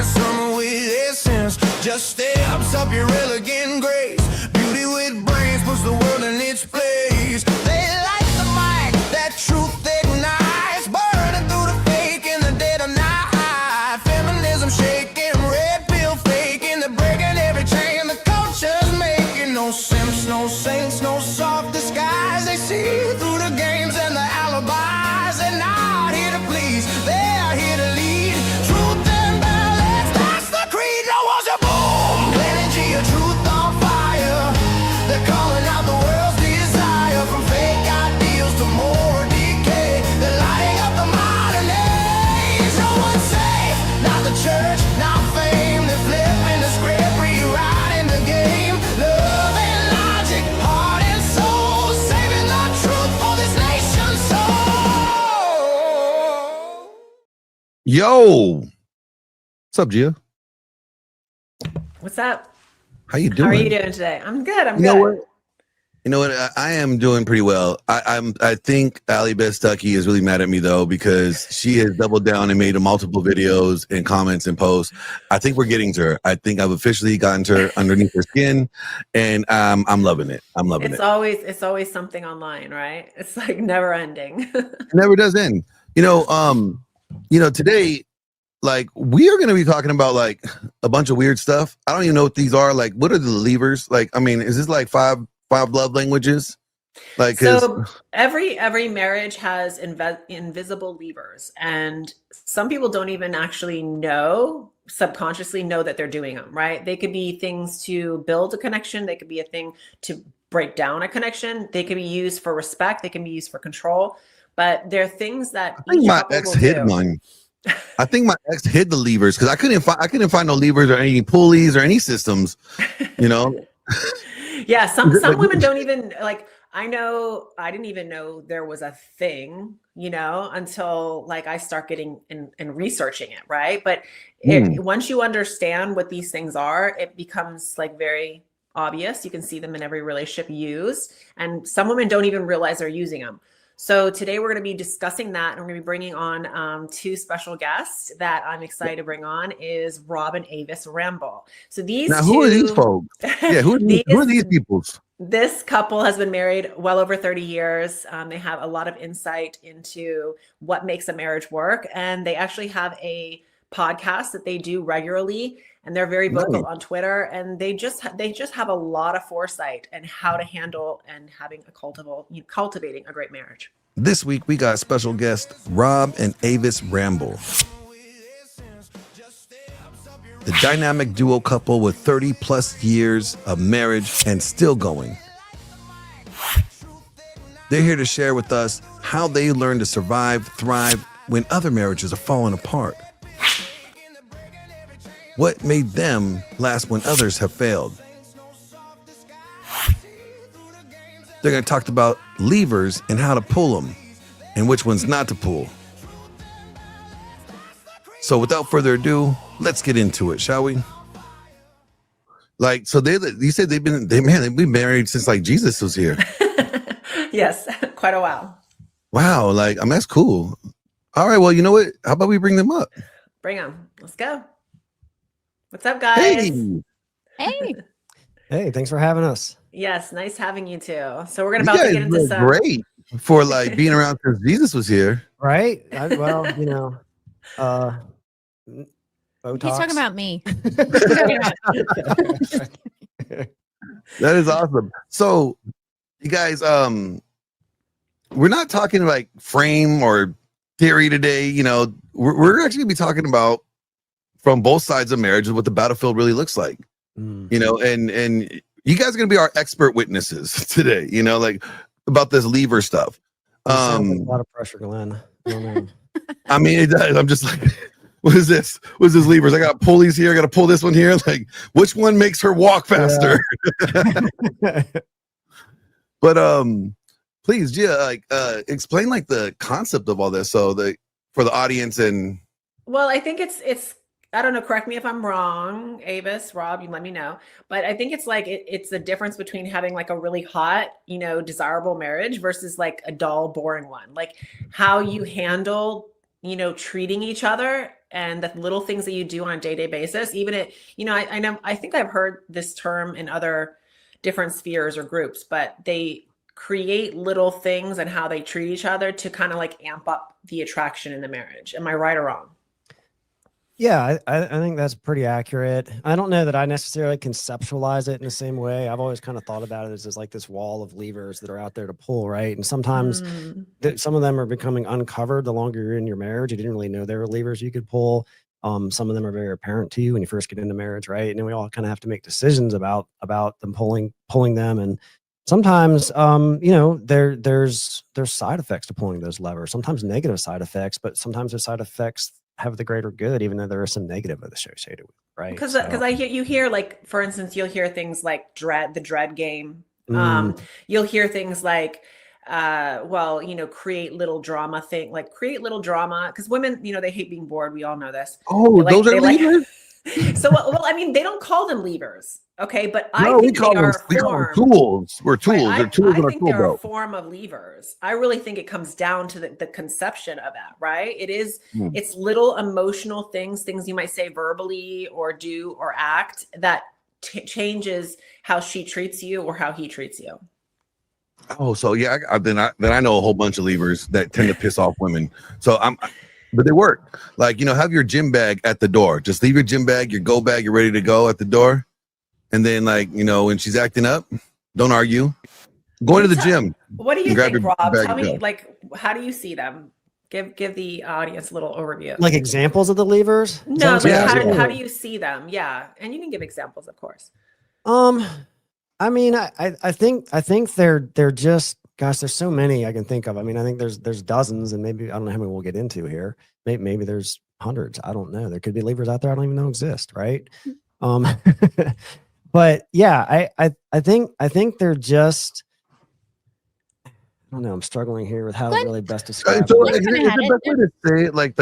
a summer with essence. Just steps up your elegant grace. Beauty with brains puts the world in its place. They like the mic, that truth ignites, burning through the fake in the dead of night. Feminism shaking, red pill faking, they're breaking every chain the culture's making. No simps, no saints, no soft disguise. They see through the games and the alibis. They're not here to please, they're here to lead. Truth and balance, that's the creed. No one's a boom, energy, a truth on fire. They're calling out the world's desire. From fake ideals to more decay, they're lighting up the modern age. No one's safe, not the church, not fame. They're flipping the script, rewriting the game. Love and logic, heart and soul, saving the truth for this nation's soul. Yo, what's up, Gia? What's up? How you doing? How are you doing today? I'm good. I'm You know good. what? You know what? I am doing pretty well. I think Ali Best Stuckey is really mad at me though, because she has doubled down and made multiple videos and comments and posts. I think we're getting to her. I think I've officially gotten to her underneath her skin, and I'm loving it. I'm loving it. It's always something online, right? It's like never ending. It never does end. Today, like, we are going to be talking about like a bunch of weird stuff. I don't even know what these are. Like, what are the levers? Like, I mean, is this like five love languages? Like, So every marriage has invisible levers, and some people don't even actually subconsciously know that they're doing them, right? They could be things to build a connection. They could be a thing to break down a connection. They can be used for respect. They can be used for control. But they're things that I think my ex hid one. I think my ex hid the levers because I couldn't find no levers or any pulleys or any systems, you know. Yeah, some women don't even like. I didn't even know there was a thing, until like I start getting and researching it, right? But once you understand what these things are, it becomes like very obvious. You can see them in every relationship used, and some women don't even realize they're using them. So today we're going to be discussing that, and we're going to be bringing on two special guests that I'm excited to bring on is Rob and Avis Ramble. So who are these folks? Yeah, who are these people? This couple has been married well over 30 years. They have a lot of insight into what makes a marriage work, and they actually have a podcast that they do regularly, and they're very vocal on Twitter, and they just have a lot of foresight and how to handle and cultivating a great marriage. This week we got special guest Rob and Avis Ramble, the dynamic duo couple with 30 plus years of marriage and still going. They're here to share with us how they learn to survive, thrive when other marriages are falling apart. What made them last when others have failed? They're going to talk about levers and how to pull them and which ones not to pull. So without further ado, let's get into it, shall we? Like, so you said they've been married since like Jesus was here. Yes, quite a while. Wow, like, I mean, that's cool. All right, well, you know what? How about we bring them up? Bring them. Let's go. What's up, guys? Hey. Hey, thanks for having us. Yes, nice having you too. So we're gonna get into some great for like being around since Jesus was here, right? Botox. He's talking about me. That is awesome. So, you guys, we're not talking like frame or theory today. You know, we're actually gonna be talking about from both sides of marriage what the battlefield really looks like. You know, and you guys are gonna be our expert witnesses today. You know, like about this lever stuff. Sounds like a lot of pressure, Glenn. Oh, man. I mean, it does. I'm just like, what is this? What's this levers? I got pulleys here. I got to pull this one here. Like, which one makes her walk faster? Yeah. But please, Gia, like, explain like the concept of all this, so for the audience and. Well, I think it's. I don't know. Correct me if I'm wrong, Avis, Rob. You let me know. But I think it's like it's the difference between having like a really hot, desirable marriage versus like a dull, boring one. Like how you handle treating each other and the little things that you do on a day-to-day basis, even it, I know, I think I've heard this term in other different spheres or groups, but they create little things and how they treat each other to kind of like amp up the attraction in the marriage. Am I right or wrong? Yeah, I think that's pretty accurate. I don't know that I necessarily conceptualize it in the same way. I've always kind of thought about it as just like this wall of levers that are out there to pull, right? And sometimes some of them are becoming uncovered the longer you're in your marriage. You didn't really know there were levers you could pull. Some of them are very apparent to you when you first get into marriage, right? And then we all kind of have to make decisions about them pulling them. And sometimes, there's side effects to pulling those levers. Sometimes negative side effects, but sometimes the side effects have the greater good, even though there is some negative associated with it, right? Because you hear like, for instance, you'll hear things like the dread game. You'll hear things like, create little drama create little drama. Because women, they hate being bored. We all know this. Oh, those are levers? So, they don't call them levers. Okay. But I think we call them tools. We're tools. Right? They're tools in our I think tool they're a belt. form of levers. I really think it comes down to the conception of that, right? It is, it's little emotional things you might say verbally or do or act that changes how she treats you or how he treats you. Oh, so yeah, then I know a whole bunch of levers that tend to piss off women. But they work. Like, have your gym bag at the door. Just leave your gym bag, your go bag, you're ready to go at the door. And then, when she's acting up, don't argue. Go into the gym. What do you think, Rob? Tell me, how do you see them? Give the audience a little overview. Like examples of the levers? No, how do you see them? Yeah, and you can give examples, of course. I mean, I think they're just, gosh, there's so many I can think of. I mean, I think there's dozens, and maybe I don't know how many we'll get into here. Maybe there's hundreds. I don't know. There could be levers out there I don't even know exist, right? But yeah, I think they're just, I don't know. I'm struggling here with how to really best describe. So is the best way to say it, like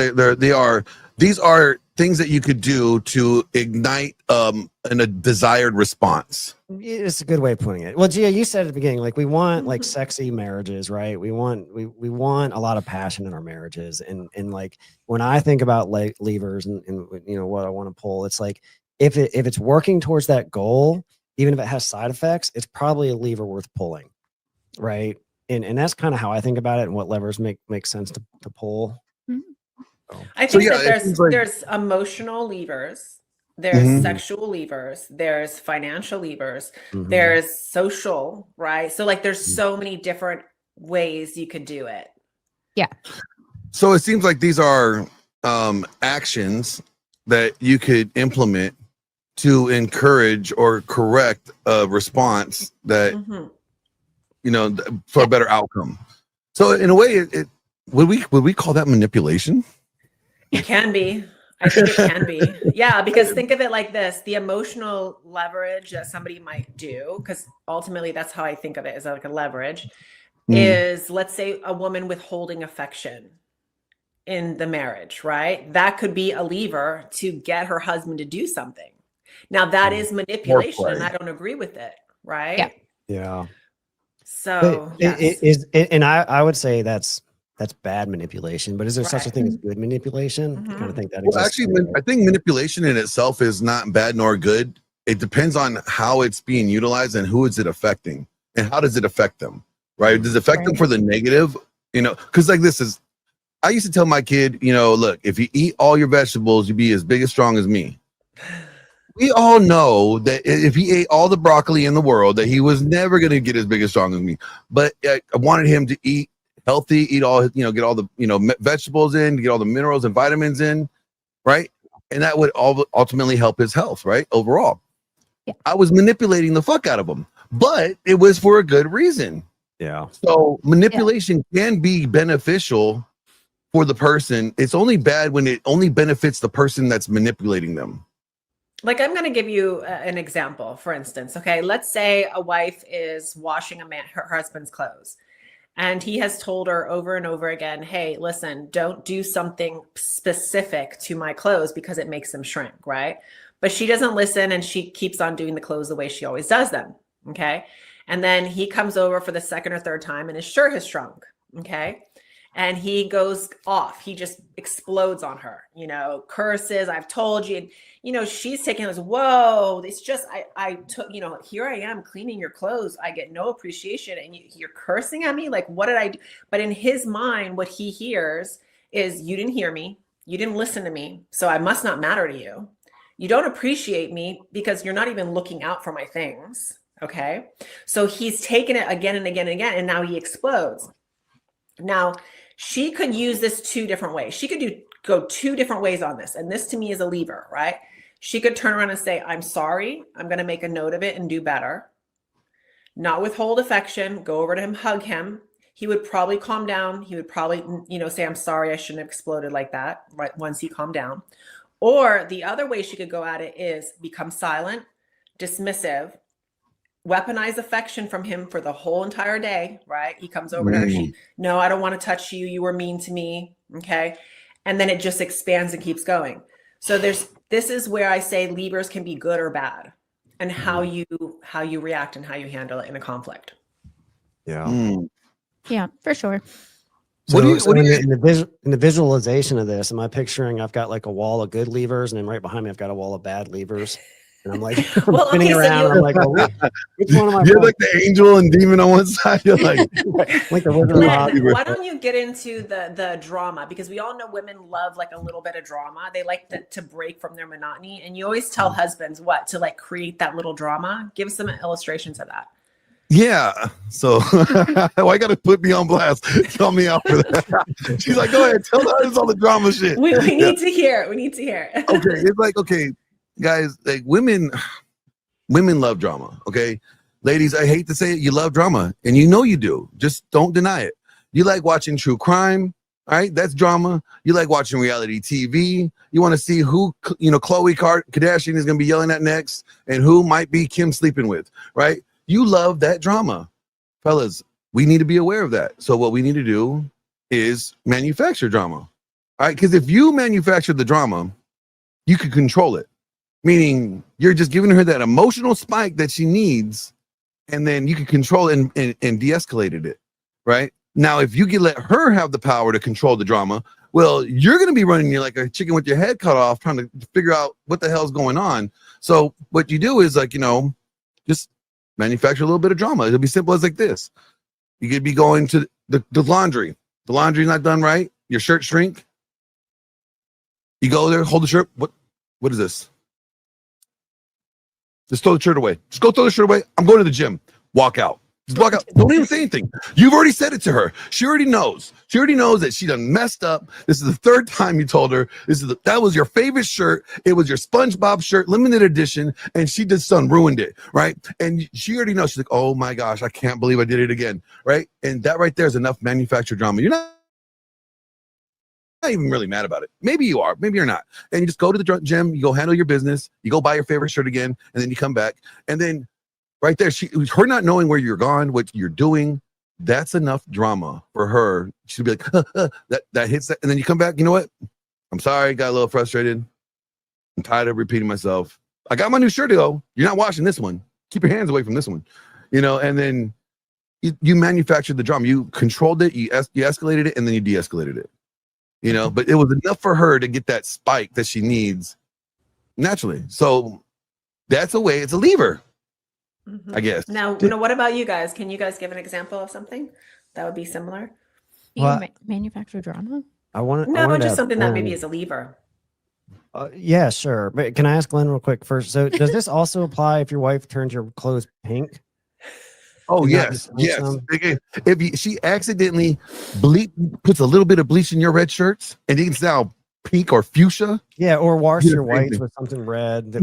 these are things that you could do to ignite a desired response. It's a good way of putting it. Well, Gia, you said at the beginning, like we want like sexy marriages, right? We want a lot of passion in our marriages, and like when I think about like levers and what I want to pull, it's like if it's working towards that goal, even if it has side effects, it's probably a lever worth pulling, right? And that's kind of how I think about it, and what levers make sense to pull. I think that there's emotional levers, there's sexual levers, there's financial levers, there's social, right? So like there's so many different ways you could do it. Yeah. So it seems like these are actions that you could implement to encourage or correct a response that for a better outcome. So in a way, would we call that manipulation? It can be. I think it can be. Yeah, because think of it like this. The emotional leverage that somebody might do, because ultimately that's how I think of it, as like a leverage, is, let's say, a woman withholding affection in the marriage, right? That could be a lever to get her husband to do something. Now that is manipulation, and I don't agree with it, right? Yeah. So I would say that's bad manipulation, but is there such a thing as good manipulation? I kind of think that exists. Well, actually, I think manipulation in itself is not bad nor good. It depends on how it's being utilized and who is it affecting and how does it affect them, right? Does it affect them for the negative? Because like I used to tell my kid, look, if you eat all your vegetables, you'll be as big as strong as me. We all know that if he ate all the broccoli in the world, that he was never going to get as big as strong as me. But I wanted him to eat healthy, eat all, get all the, vegetables in, get all the minerals and vitamins in, right? And that would ultimately help his health, right? Overall. Yeah. I was manipulating the fuck out of him, but it was for a good reason. Yeah. So manipulation can be beneficial for the person. It's only bad when it only benefits the person that's manipulating them. Like, I'm going to give you an example, for instance. Okay. Let's say a wife is washing her husband's clothes. And he has told her over and over again, hey, listen, don't do something specific to my clothes because it makes them shrink, right? But she doesn't listen, and she keeps on doing the clothes the way she always does them, okay? And then he comes over for the second or third time, and his shirt has shrunk, okay? and he goes off. He just explodes on her, curses, I've told you. And, she's taking this, whoa, it's just, I took, here I am cleaning your clothes. I get no appreciation. And you're cursing at me. Like, what did I do? But in his mind, what he hears is, you didn't hear me. You didn't listen to me. So I must not matter to you. You don't appreciate me because you're not even looking out for my things. Okay. So he's taken it again and again and again. And now he explodes. Now, she could use this two different ways. She could go two different ways on this. And this to me is a lever, right? She could turn around and say, I'm sorry. I'm going to make a note of it and do better. Not withhold affection. Go over to him, hug him. He would probably calm down. He would probably, say, I'm sorry. I shouldn't have exploded like that, right? Once he calmed down. Or the other way she could go at it is become silent, dismissive, weaponize affection from him for the whole entire day, right? He comes over to her. No, I don't want to touch you. You were mean to me. Okay. And then it just expands and keeps going. So this is where I say levers can be good or bad, and how you react and how you handle it in a conflict. Yeah. Yeah, for sure. So, in the visualization of this, am I picturing I've got like a wall of good levers, and then right behind me I've got a wall of bad levers, and I'm like spinning around. And I'm like, which one am I? You're like the angel and demon on one side. You're like the Glenn, why don't you get into the drama? Because we all know women love like a little bit of drama. They like to break from their monotony, and you always tell husbands what to like create that little drama. Give some illustrations of that. Yeah. So why you got to put me on blast? Tell me out for that. She's like, go ahead, tell us all the drama shit. We need to hear it. We need to hear it. Okay. It's like, okay, guys, like women love drama. Okay. Ladies, I hate to say it, you love drama, and you do. Just don't deny it. You like watching true crime. All right. That's drama. You like watching reality TV. You want to see who, Khloe Kardashian is going to be yelling at next, and who might be Kim sleeping with. Right. You love that drama. Fellas, we need to be aware of that. So what we need to do is manufacture drama. All right, because if you manufacture the drama, you can control it. Meaning you're just giving her that emotional spike that she needs, and then you can control it and de-escalated it, right? Now, if you can let her have the power to control the drama, well, you're going to be running like a chicken with your head cut off, trying to figure out what the hell's going on. So what you do is like, just manufacture a little bit of drama. It'll be simple as like this. You could be going to the laundry. The laundry's not done right. Your shirt shrink. You go there, hold the shirt. What is this? Just throw the shirt away. Just go throw the shirt away. I'm going to the gym. Walk out. Just walk out. Don't even say anything. You've already said it to her. She already knows. She already knows that she done messed up. This is the third time you told her. That was your favorite shirt. It was your SpongeBob shirt, limited edition, and she just ruined it, right? And she already knows. She's like, oh my gosh, I can't believe I did it again, right? And that right there is enough manufactured drama. You're not even really mad about it. Maybe you are, maybe you're not. And you just go to the gym, you go handle your business, you go buy your favorite shirt again, and then you come back, and then right there, her not knowing where you're gone, what you're doing, that's enough drama for her. She'll be like, that hits that. And then you come back, you know what? I'm sorry, got a little frustrated. I'm tired of repeating myself. I got my new shirt though. You're not washing this one. Keep your hands away from this one. And then you manufactured the drama. You controlled it, you escalated it, and then you de-escalated it. But it was enough for her to get that spike that she needs naturally. So that's a way, it's a lever. Mm-hmm. I guess. Now, what about you guys? Can you guys give an example of something that would be similar? Manufacture drama? Just something that maybe is a lever. Yeah, sure. But can I ask Glenn real quick first? So does this also apply if your wife turns your clothes pink? Oh, yes. If she accidentally puts a little bit of bleach in your red shirts, and it's now pink or fuchsia. Yeah, or wash your whites with something red.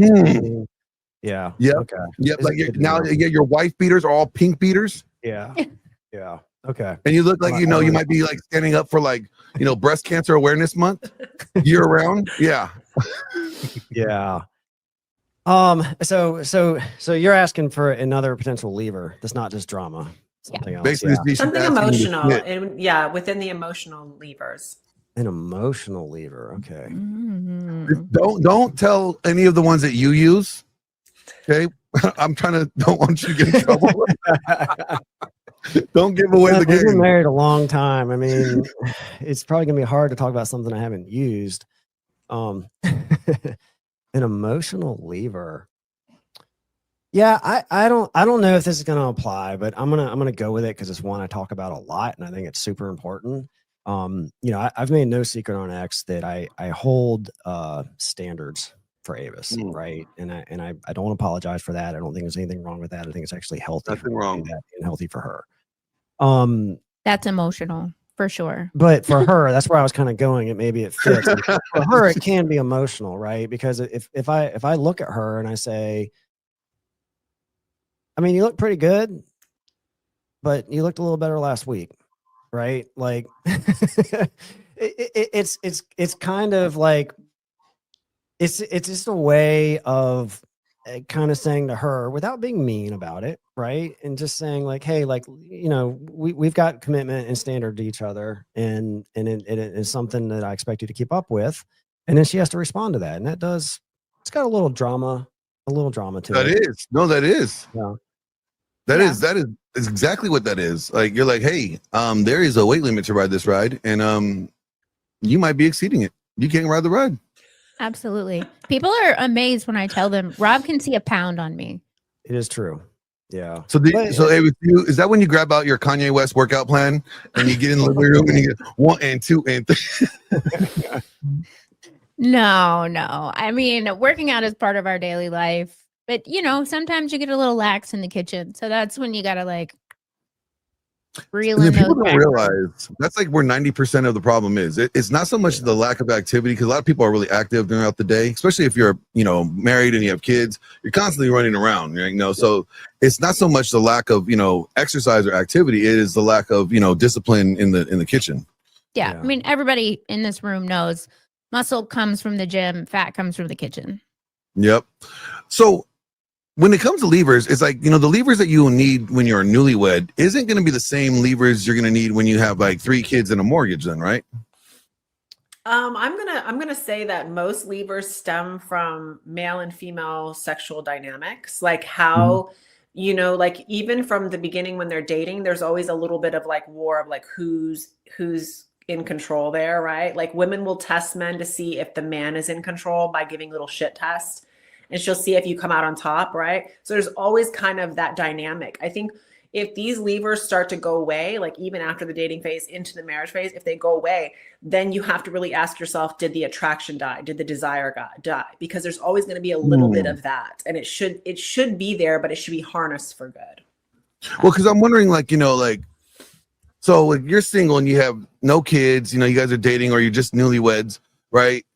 Yeah. Yeah. Okay. Yep. Like your wife beaters are all pink beaters. Yeah. Yeah. Okay. And you look like you might be like standing up for breast cancer awareness month year round. Yeah. Yeah. So you're asking for another potential lever that's not just drama. Something else. Basically, something emotional, and within the emotional levers. An emotional lever. Okay. Mm-hmm. Don't tell any of the ones that you use. Okay, don't want you to get in trouble. Don't give away Yeah, the we've been game. married a long time. I mean, it's probably gonna be hard to talk about something I haven't used. An emotional lever. Yeah, I don't know if this is gonna apply, but I'm gonna go with it because it's one I talk about a lot, and I think it's super important. I've made no secret on X that I hold standards for Avis, right? And I don't apologize for that. I don't think there's anything wrong with that. I think it's actually healthy Nothing for me to wrong. do that and healthy for her. That's emotional for sure. But for her, that's where I was kind of going. Maybe it fits. For her, it can be emotional, right? Because if I look at her and I say, I mean, you look pretty good, but you looked a little better last week, right? Like it's kind of like it's just a way of kind of saying to her without being mean about it, right? And just saying like, hey, like, we've got commitment and standard to each other, and it is something that I expect you to keep up with. And then she has to respond to that, and it's got a little drama to That it. is. No, that is. Yeah. That Yeah. is exactly what that is. Like you're like, hey, there is a weight limit to ride this ride, and you might be exceeding it. You can't ride the ride. Absolutely. People are amazed when I tell them Rob can see a pound on me. It is true. Yeah. So hey, with you, is that when you grab out your Kanye West workout plan and you get in the living room and you get 1 and 2 and 3? No. I mean, working out is part of our daily life. But, sometimes you get a little lax in the kitchen. So that's when you got to like reel in People those don't realize that's like where 90% of the problem is. It's not so much the lack of activity, because a lot of people are really active throughout the day, especially if you're, married and you have kids. You're constantly running around, so it's not so much the lack of, exercise or activity. It is the lack of, discipline in the kitchen. Yeah. I mean, everybody in this room knows muscle comes from the gym, fat comes from the kitchen. Yep. So when it comes to levers, it's like, the levers that you will need when you're newlywed isn't going to be the same levers you're going to need when you have like 3 kids and a mortgage then, right? I'm gonna say that most levers stem from male and female sexual dynamics, like how, like even from the beginning when they're dating, there's always a little bit of like war of like who's in control there, right? Like women will test men to see if the man is in control by giving little shit tests. And she'll see if you come out on top, right? So there's always kind of that dynamic. I think if these levers start to go away, like even after the dating phase into the marriage phase, if they go away, then you have to really ask yourself, did the attraction die? Did the desire die? Because there's always going to be a little bit of that. And it should be there, but it should be harnessed for good. Well, because I'm wondering, like, so if you're single and you have no kids, you guys are dating or you're just newlyweds, right?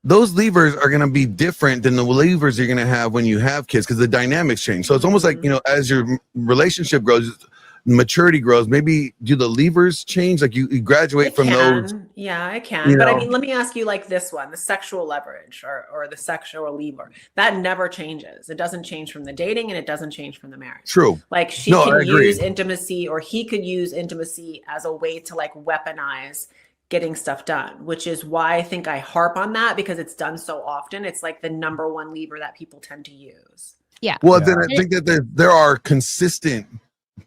Those levers are going to be different than the levers you're going to have when you have kids, because the dynamics change. So it's almost like, as your relationship grows, maturity grows, maybe do the levers change? Like you graduate from those. Yeah, it can. But I mean, let me ask you like this one, the sexual leverage or the sexual lever, that never changes. It doesn't change from the dating and it doesn't change from the marriage. True. Like she can use intimacy, or he could use intimacy as a way to like weaponize getting stuff done, which is why I think I harp on that, because it's done so often. It's like the number one lever that people tend to use. Yeah. Well, then I think that there are consistent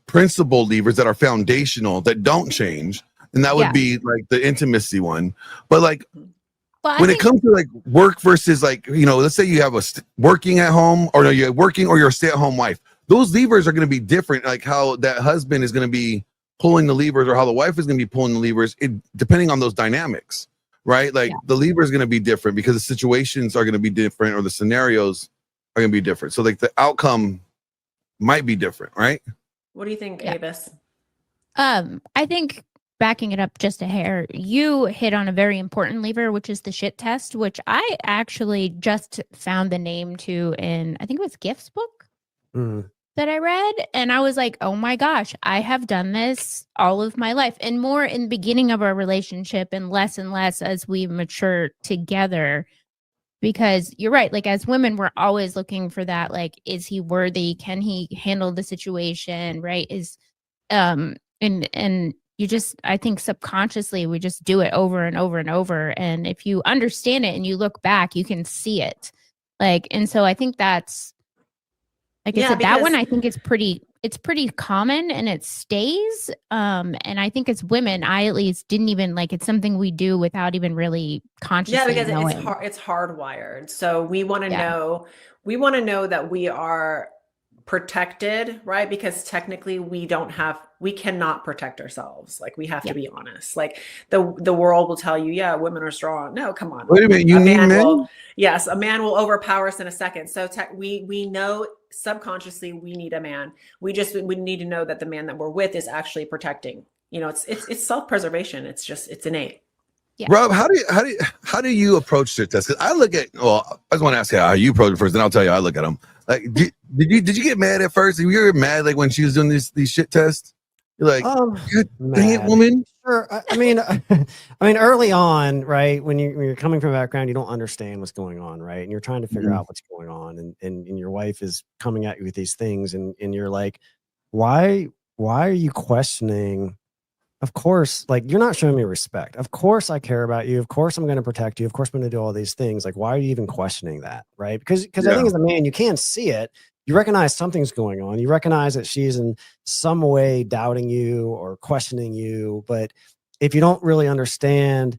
principle levers that are foundational that don't change. And that would be like the intimacy one. But like when it comes to like work versus like, let's say you have working at home, or no, you're working or you're a stay-at-home wife. Those levers are going to be different. Like how that husband is going to be pulling the levers, or how the wife is going to be pulling the levers, depending on those dynamics, right? Like the lever is going to be different because the situations are going to be different, or the scenarios are going to be different. So like the outcome might be different, right? What do you think, Avis? I think backing it up just a hair, you hit on a very important lever, which is the shit test, which I actually just found the name to in, I think it was Gift's book. That I read, and I was like, oh my gosh, I have done this all of my life, and more in the beginning of our relationship and less as we mature together. Because you're right, like as women, we're always looking for that, like, is he worthy? Can he handle the situation? Right? And you just, I think subconsciously we just do it over and over and over. And if you understand it and you look back, you can see it. Like, and so I think that's, like I said, that one I think is pretty it's pretty common and it stays. And I think as women, I at least didn't even like, it's something we do without even really consciously Yeah, because knowing. it's hardwired. So we want to Yeah. know that we are protected, right? Because technically we cannot protect ourselves. Like we have to be honest. Like the world will tell you, yeah, women are strong. No, come on. Wait a minute, you need men? Yes, a man will overpower us in a second. So we know subconsciously we need a man. We need to know that the man that we're with is actually protecting. You know, it's self-preservation. It's innate. Yeah. Rob, how do you approach shit tests? Because I look at, well, I just want to ask you how you approach it first, then I'll tell you how I look at them. Like, did you get mad at first? You were mad like when she was doing these shit tests? You're like, God dang it, woman. Sure. I mean, early on, right? When you're coming from a background, you don't understand what's going on, right? And you're trying to figure out what's going on, and your wife is coming at you with these things, and you're like, why are you questioning? Of course, like you're not showing me respect. Of course, I care about you. Of course, I'm going to protect you. Of course, I'm going to do all these things. Like, why are you even questioning that, right? Because I think as a man, you can't see it. You recognize something's going on. You recognize that she's in some way doubting you or questioning you. But if you don't really understand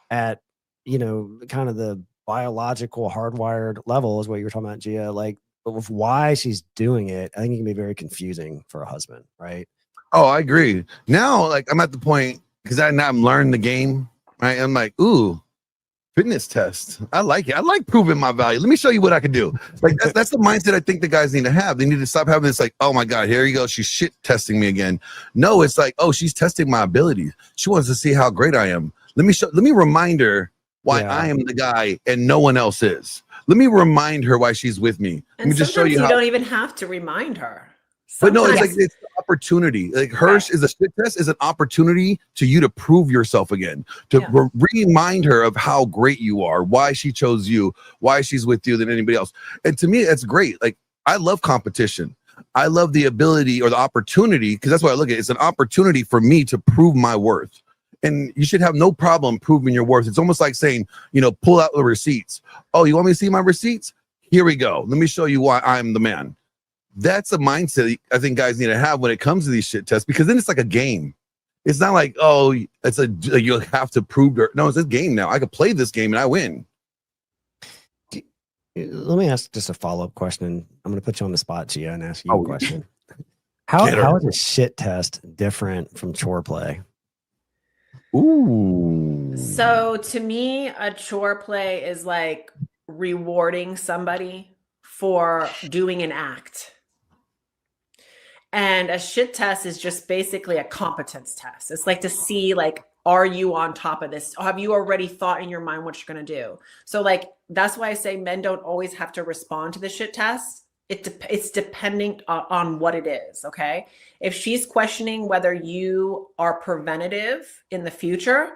at, kind of the biological hardwired level is what you were talking about, Gia, like of why she's doing it, I think it can be very confusing for a husband, right? Oh, I agree. Now, like I'm at the point because I'm learning the game, right? I'm like, ooh, fitness test. I like it. I like proving my value. Let me show you what I can do. Like that's the mindset I think the guys need to have. They need to stop having this like, oh my God, here you go. She's shit testing me again. No, it's like, oh, she's testing my abilities. She wants to see how great I am. Let me remind her why I am the guy and no one else is. Let me remind her why she's with me. Let me just show you how. You don't even have to remind her. But no, it's like it's an opportunity. Like hers is a shit test is an opportunity to you to prove yourself again, to remind her of how great you are, why she chose you, why she's with you than anybody else. And to me, that's great. Like I love competition. I love the ability or the opportunity because that's what I look at. It's an opportunity for me to prove my worth. And you should have no problem proving your worth. It's almost like saying, pull out the receipts. Oh, you want me to see my receipts? Here we go. Let me show you why I'm the man. That's a mindset I think guys need to have when it comes to these shit tests, because then it's like a game. It's not like, oh, you'll have to prove her. No, it's a game now. I could play this game and I win. Let me ask just a follow-up question. I'm going to put you on the spot, Gia, and ask you a question. How is a shit test different from chore play? Ooh. So to me, a chore play is like rewarding somebody for doing an act. And a shit test is just basically a competence test. It's like to see, like, are you on top of this? Have you already thought in your mind what you're going to do? So like, that's why I say men don't always have to respond to the shit test. It's depending on what it is. Okay. If she's questioning whether you are preventative in the future,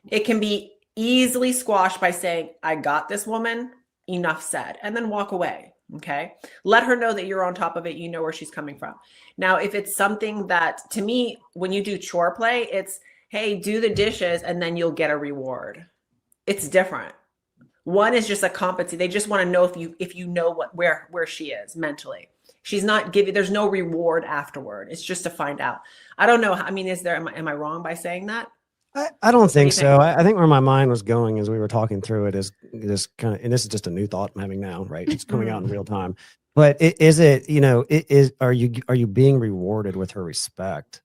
it can be easily squashed by saying, I got this, woman, enough said, and then walk away. Okay. Let her know that you're on top of it. You know where she's coming from. Now, if it's something that, to me, when you do chore play, it's, hey, do the dishes and then you'll get a reward. It's different. One is just a competency. They just want to know if you know where she is mentally. She's not giving, there's no reward afterward. It's just to find out. I don't know. I mean, am I wrong by saying that? I don't think so. I think where my mind was going as we were talking through it is this kind of, and this is just a new thought I'm having now, right? It's coming out in real time. But are you being rewarded with her respect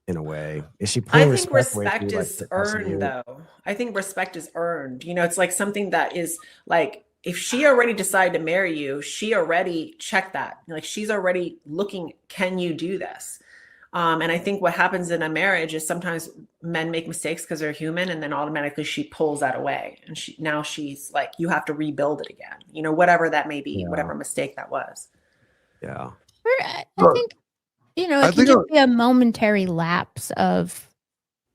in a way? Is she putting I think respect is earned, though. I think respect is earned. It's like something that is like, if she already decided to marry you, she already checked that. Like she's already looking, can you do this? And I think what happens in a marriage is sometimes men make mistakes because they're human, and then automatically she pulls that away. And she's like, you have to rebuild it again, whatever that may be, whatever mistake that was. Yeah. I think, it can just be a momentary lapse of,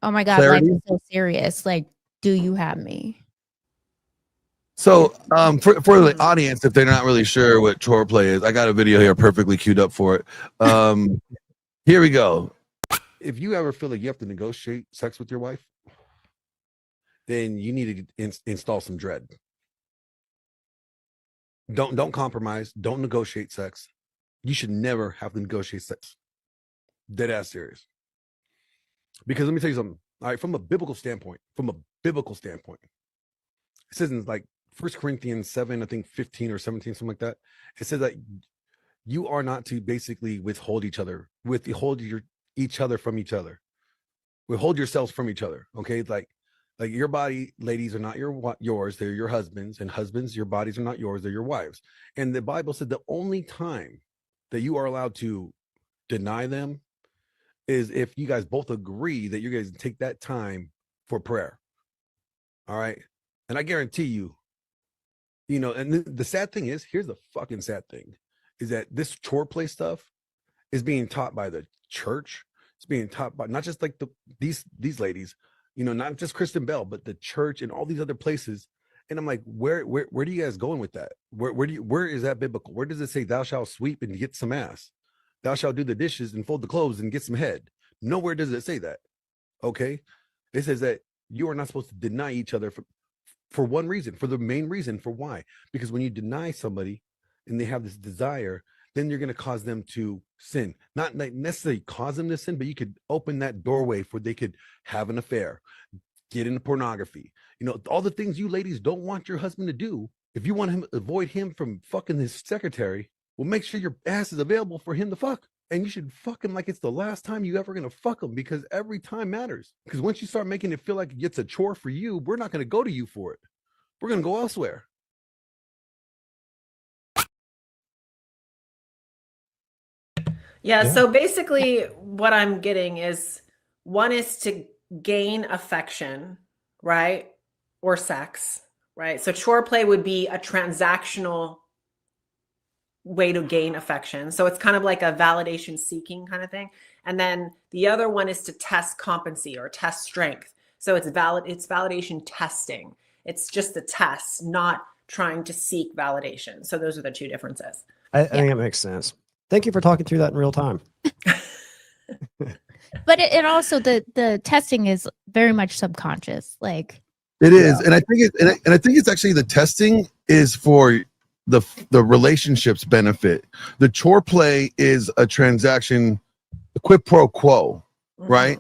oh my God, clarity. Life is so serious. Like, do you have me? So for the audience, if they're not really sure what chore play is, I got a video here perfectly queued up for it. Here we go. If you ever feel like you have to negotiate sex with your wife, then you need to install some dread. Don't compromise. Don't negotiate sex. You should never have to negotiate sex. Dead ass serious. Because let me tell you something. All right, from a biblical standpoint, it says in like 1 Corinthians 7, I think 15 or 17, something like that. It says that you are not to basically withhold each other from each other. Withhold yourselves from each other. Okay, like your body, ladies, are not yours. They're your husbands, and husbands, your bodies are not yours. They're your wives. And the Bible said the only time that you are allowed to deny them is if you guys both agree that you guys take that time for prayer. All right. And I guarantee you, and the sad thing is, here's the fucking sad thing, is that this chore play stuff is being taught by the church. It's being taught by not just like these ladies, not just Kristen Bell, but the church and all these other places. And I'm like, where do you guys going with that? Where is that biblical? Where does it say thou shalt sweep and get some ass? Thou shalt do the dishes and fold the clothes and get some head? Nowhere does it say that. Okay. It says that you are not supposed to deny each other for one reason, for the main reason. For why? Because when you deny somebody and they have this desire, then you're going to cause them to sin. Not necessarily cause them to sin, but you could open that doorway for they could have an affair, get into pornography, all the things you ladies don't want your husband to do. If you want him to avoid him from fucking his secretary, well, make sure your ass is available for him to fuck. And you should fuck him like it's the last time you ever going to fuck him, because every time matters. Because once you start making it feel like it's a chore for you, we're not going to go to you for it. We're going to go elsewhere. Yeah, so basically what I'm getting is, one is to gain affection, right? Or sex, right? So chore play would be a transactional way to gain affection. So it's kind of like a validation seeking kind of thing. And then the other one is to test competency or test strength. So it's validation testing. It's just the test, not trying to seek validation. So those are the two differences. I think it makes sense. Thank you for talking through that in real time. But it also, the testing is very much subconscious. Like it is. And I think it's actually, the testing is for the relationship's benefit. The chore play is a transaction, a quid pro quo, right?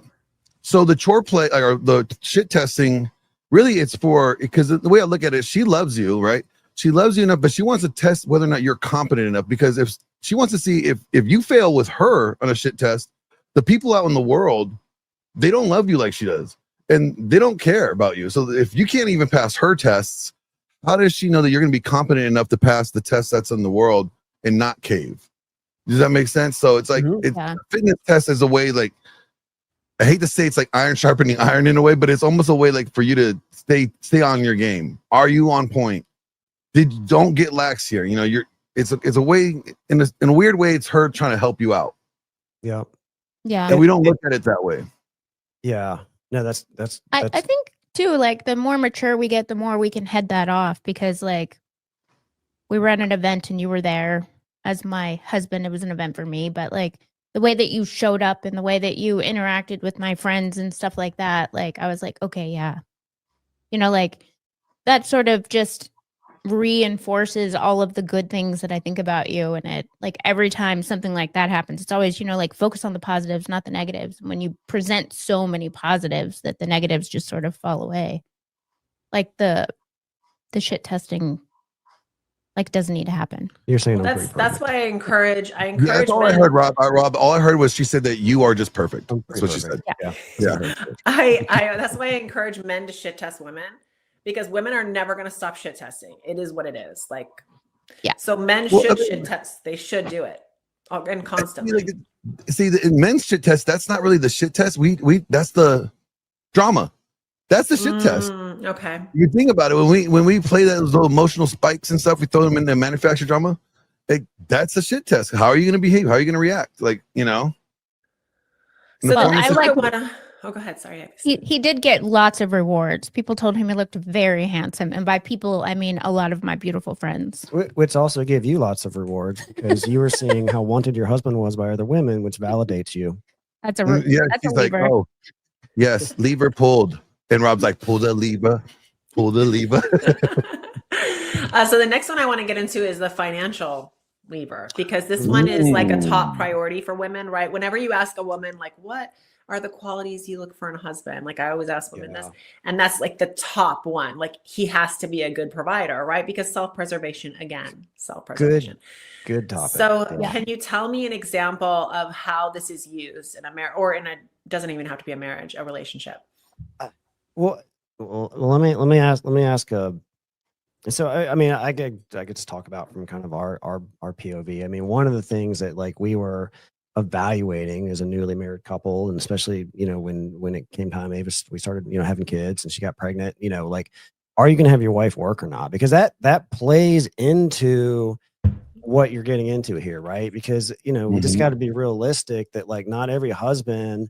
So the chore play or the shit testing, really it's for, because the way I look at it, she loves you, right? She loves you enough, but she wants to test whether or not you're competent enough, because if she wants to see if you fail with her on a shit test, the people out in the world, they don't love you like she does, and they don't care about you. So if you can't even pass her tests, how does she know that you're going to be competent enough to pass the test that's in the world and not cave? Does that make sense? So it's like, a fitness test is a way, like, I hate to say it's like iron sharpening iron in a way, but it's almost a way like for you to stay on your game. Are you on point? Don't get lax here. It's a way, in a weird way, it's her trying to help you out. Yeah. Yeah. And we don't look at it that way. Yeah. No, that's I think too, like, the more mature we get, the more we can head that off, because like we were at an event and you were there as my husband. It was an event for me, but like the way that you showed up and the way that you interacted with my friends and stuff like that, like I was like, okay, yeah. Like that sort of just reinforces all of the good things that I think about you. And it, like, every time something like that happens, it's always, like, focus on the positives, not the negatives. When you present so many positives, that the negatives just sort of fall away. Like the shit testing, like, doesn't need to happen. You're saying that's why I encourage. Yeah, that's all I heard, Rob. All I heard was she said that you are just perfect. That's what she said. Yeah. That's why I encourage men to shit test women, because women are never going to stop shit testing. It is what it is. Like, yeah. So men should shit test. They should do it, and constantly. See, the men's shit test, that's not really the shit test. We that's the drama. That's the shit test. Okay. You think about it, when we play those little emotional spikes and stuff, we throw them in the manufactured drama. That's a shit test. How are you going to behave? How are you going to react? Like, So I like. Oh, go ahead. Sorry. He did get lots of rewards. People told him he looked very handsome. And by people, I mean a lot of my beautiful friends. Which also gave you lots of rewards, because you were seeing how wanted your husband was by other women, which validates you. That's a she's like, oh, yes, lever pulled. And Rob's like, pull the lever. So the next one I want to get into is the financial lever, because this one is like a top Ooh. priority for women, right? Whenever you ask a woman, like, what are the qualities you look for in a husband? Like I always ask women this, and that's like the top one. Like he has to be a good provider, right? Because self-preservation, again, self-preservation. Good topic. So Yeah. can you tell me an example of how this is used in a marriage, or in a, doesn't even have to be a marriage, a relationship? Well, let me ask. So I mean, I could just talk about from kind of our POV. I mean, one of the things that like we were evaluating as a newly married couple, and especially when it came time, Avis, we started having kids, and she got pregnant. Like, are you going to have your wife work or not? Because that plays into what you're getting into here, right? Because we just got to be realistic that like not every husband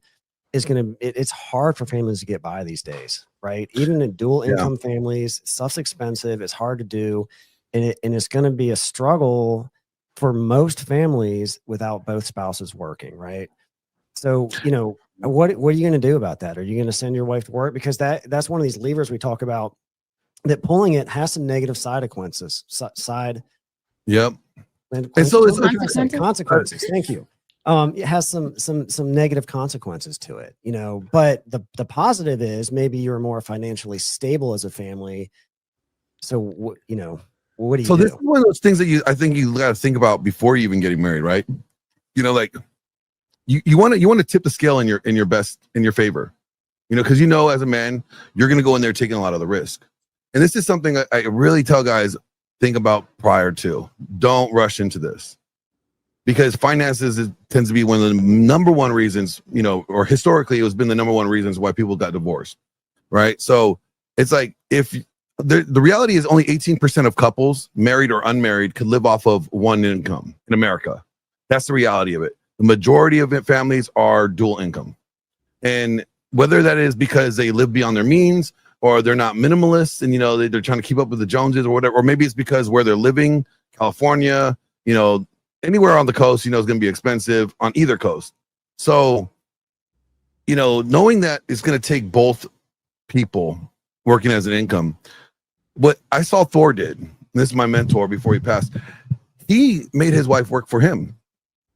is it's hard for families to get by these days, right? Even in dual income families, stuff's expensive, it's hard to do, and it's going to be a struggle for most families without both spouses working, right? So what are you going to do about that? Are you going to send your wife to work? Because that's one of these levers we talk about, that pulling it has some negative consequences. Yep. And so it's consequences. Thank you. It has some negative consequences to it, but the positive is maybe you're more financially stable as a family. So what do you do? This is one of those things that I think you got to think about before you even getting married, right? Like you want to tip the scale in your favor, because as a man, you're going to go in there taking a lot of the risk. And this is something I really tell guys, think about prior to. Don't rush into this, because finances tends to be one of the number one reasons, or historically it's been the number one reasons why people got divorced, right? So it's like, if the reality is only 18% of couples, married or unmarried, could live off of one income in America. That's the reality of it. The majority of families are dual income. And whether that is because they live beyond their means, or they're not minimalists and they're trying to keep up with the Joneses or whatever, or maybe it's because where they're living, California, anywhere on the coast, is going to be expensive on either coast. So, knowing that it's going to take both people working as an income, what I saw Thor did, and this is my mentor before he passed, he made his wife work for him,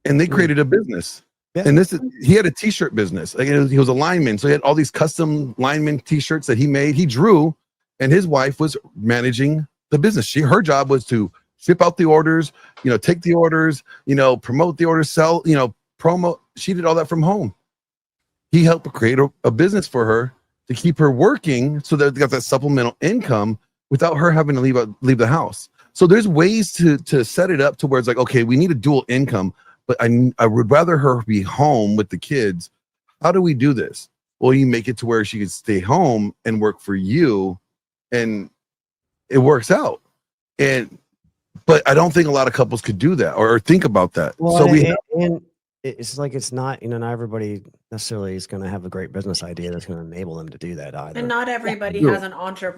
and they created a business. Yeah. And he had a t-shirt business. Like he was a lineman. So he had all these custom lineman t-shirts that he made. He drew, and his wife was managing the business. Her job was to ship out the orders, take the orders, promote the orders, sell, promo. She did all that from home. He helped create a business for her to keep her working, so that they got that supplemental income without her having to leave the house. So there's ways to set it up to where it's like, okay, we need a dual income, but I would rather her be home with the kids. How do we do this? Well, you make it to where she can stay home and work for you, and it works out. But I don't think a lot of couples could do that or think about that. Well, so and it's like, it's not, not everybody necessarily is going to have a great business idea that's going to enable them to do that either. And not everybody has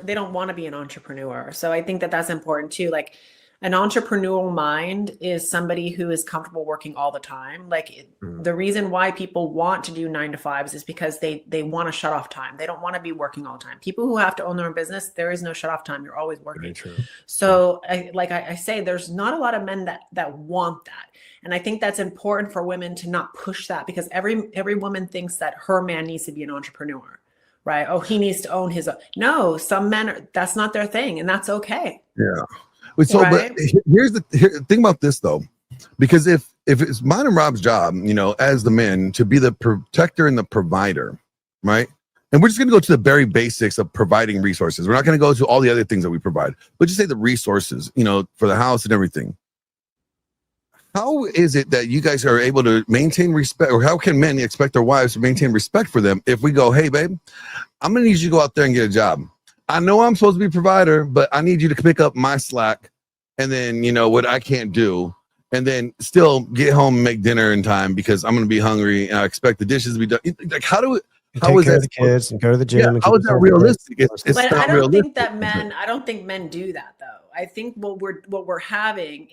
they don't want to be an entrepreneur. So I think that's important too. Like, an entrepreneurial mind is somebody who is comfortable working all the time. Like the reason why people want to do 9 to 5s is because they want to shut off time. They don't want to be working all the time. People who have to own their own business, there is no shut off time. You're always working. Very true. So I say, there's not a lot of men that want that. And I think that's important for women to not push that, because every woman thinks that her man needs to be an entrepreneur, right? Oh, he needs to own his own. No, some men that's not their thing, and that's okay. Yeah. So, right? But here's the thing about this though, because if it's mine and Rob's job, as the men, to be the protector and the provider, right? And we're just going to go to the very basics of providing resources. We're not going to go to all the other things that we provide, but just say the resources, for the house and everything. How is it that you guys are able to maintain respect, or how can men expect their wives to maintain respect for them if we go, hey, babe, I'm going to need you to go out there and get a job. I know I'm supposed to be a provider, but I need you to pick up my slack, and then, what I can't do, and then still get home and make dinner in time because I'm going to be hungry and I expect the dishes to be done. Like, how is that? The kids and go to the gym. Yeah, how is that realistic? It's but not I don't realistic. think that I don't think men do that though. I think what we're having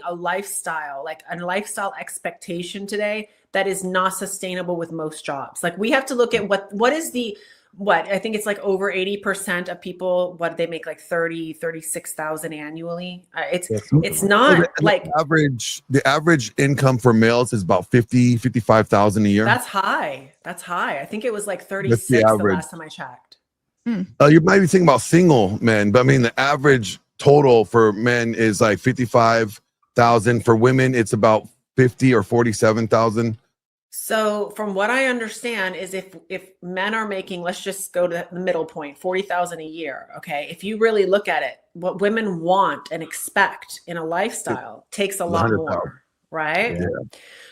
a lifestyle, like a lifestyle expectation today that is not sustainable with most jobs. Like, we have to look at what is the what I think it's like over 80% of people, what they make like 36,000 annually. It's not like the average income for males is about 55,000 a year. that's high. That's high. I think it was like That's 36 the the average. last time I checked. You might be thinking about single men, but I mean the average total for men is like 55,000. For women, it's about 50 or 47,000. So from what I understand is if men are making, let's just go to the middle point, 40,000 a year. Okay. If you really look at it, what women want and expect in a lifestyle takes a lot more, right? Yeah.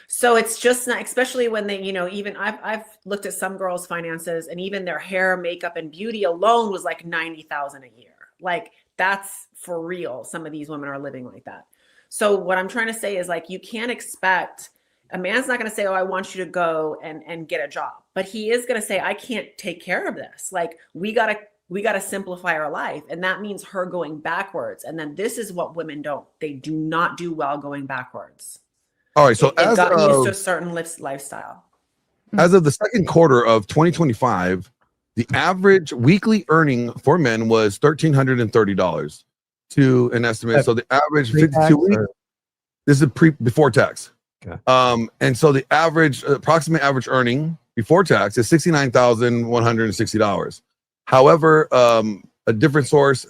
So it's just not, especially when they, even I've looked at some girls' finances and even their hair, makeup, and beauty alone was like 90,000 a year. Like that's for real. Some of these women are living like that. So what I'm trying to say is like, you can't expect, a man's not going to say, oh, I want you to go and get a job, but he is going to say, I can't take care of this. Like we got to simplify our life. And that means her going backwards. And then this is what women don't, they do not do well going backwards. All right. So they've gotten used to a certain lifestyle. As of the second quarter of 2025, the average weekly earning for men was $1,330 to an estimate. So the average 52 weeks, this is before tax. Okay. And so the approximate average earning before tax is $69,160. However, a different source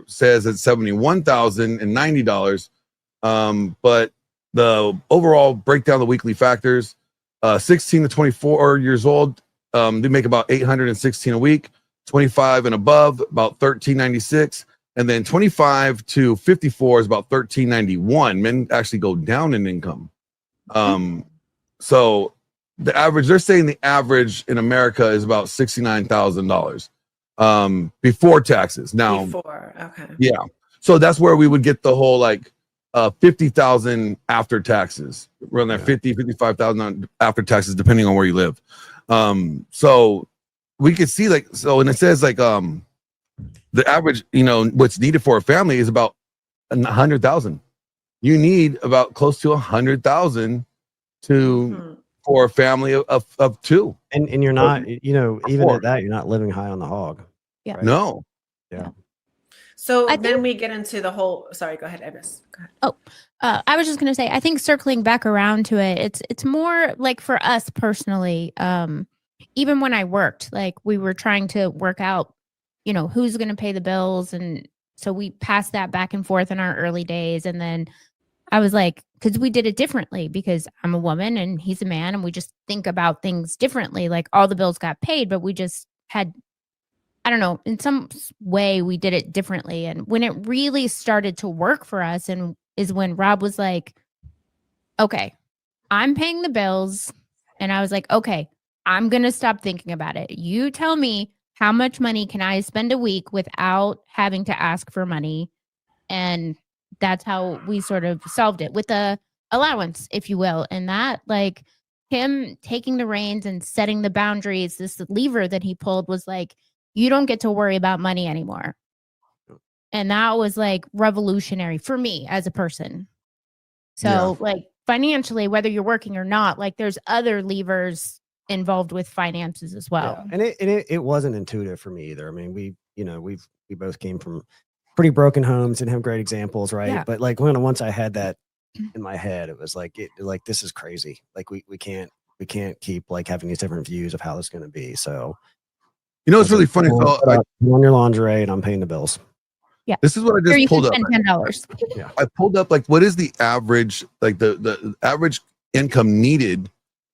says it's $71,090. But the overall breakdown of the weekly factors, 16 to 24 years old, they make about $816 a week. 25 and above, about $1,396. And then 25 to 54 is about $1,391. Men actually go down in income. So the average, they're saying the average in America is about $69,000 before taxes. Now, okay. Yeah. So that's where we would get the whole like 50,000 after taxes, around that 55,000 after taxes, depending on where you live. So we could see like, so, and it says like, the average, what's needed for a family is about 100,000. You need about close to 100,000 for a family of two. And you're not, even at that, you're not living high on the hog. Yeah. Right? No. Yeah. So I then we get into the whole, sorry, go ahead, Avis. Go ahead. Oh, I was just going to say, I think circling back around to it, it's more like for us personally, even when I worked, like we were trying to work out, who's going to pay the bills. And so we passed that back and forth in our early days. And then I was like, because we did it differently because I'm a woman and he's a man and we just think about things differently. Like all the bills got paid, but we just had, I don't know, in some way we did it differently. And when it really started to work for us and is when Rob was like, okay, I'm paying the bills. And I was like, okay, I'm going to stop thinking about it. You tell me how much money can I spend a week without having to ask for money. And that's how we sort of solved it with a allowance, if you will. And that, like him taking the reins and setting the boundaries, this lever that he pulled was like, you don't get to worry about money anymore. And that was like revolutionary for me as a person. So like financially, whether you're working or not, like there's other levers involved with finances as well. Yeah. And it wasn't intuitive for me either. I mean, we both came from pretty broken homes and have great examples, right? Yeah. But like once I had that in my head, it was like this is crazy. Like we can't keep like having these different views of how this is going to be. So it's really funny. So on your lingerie and I'm paying the bills. Yeah. This is what I Here you just pulled up. can spend $10. Yeah. I pulled up like what is the average, like the average income needed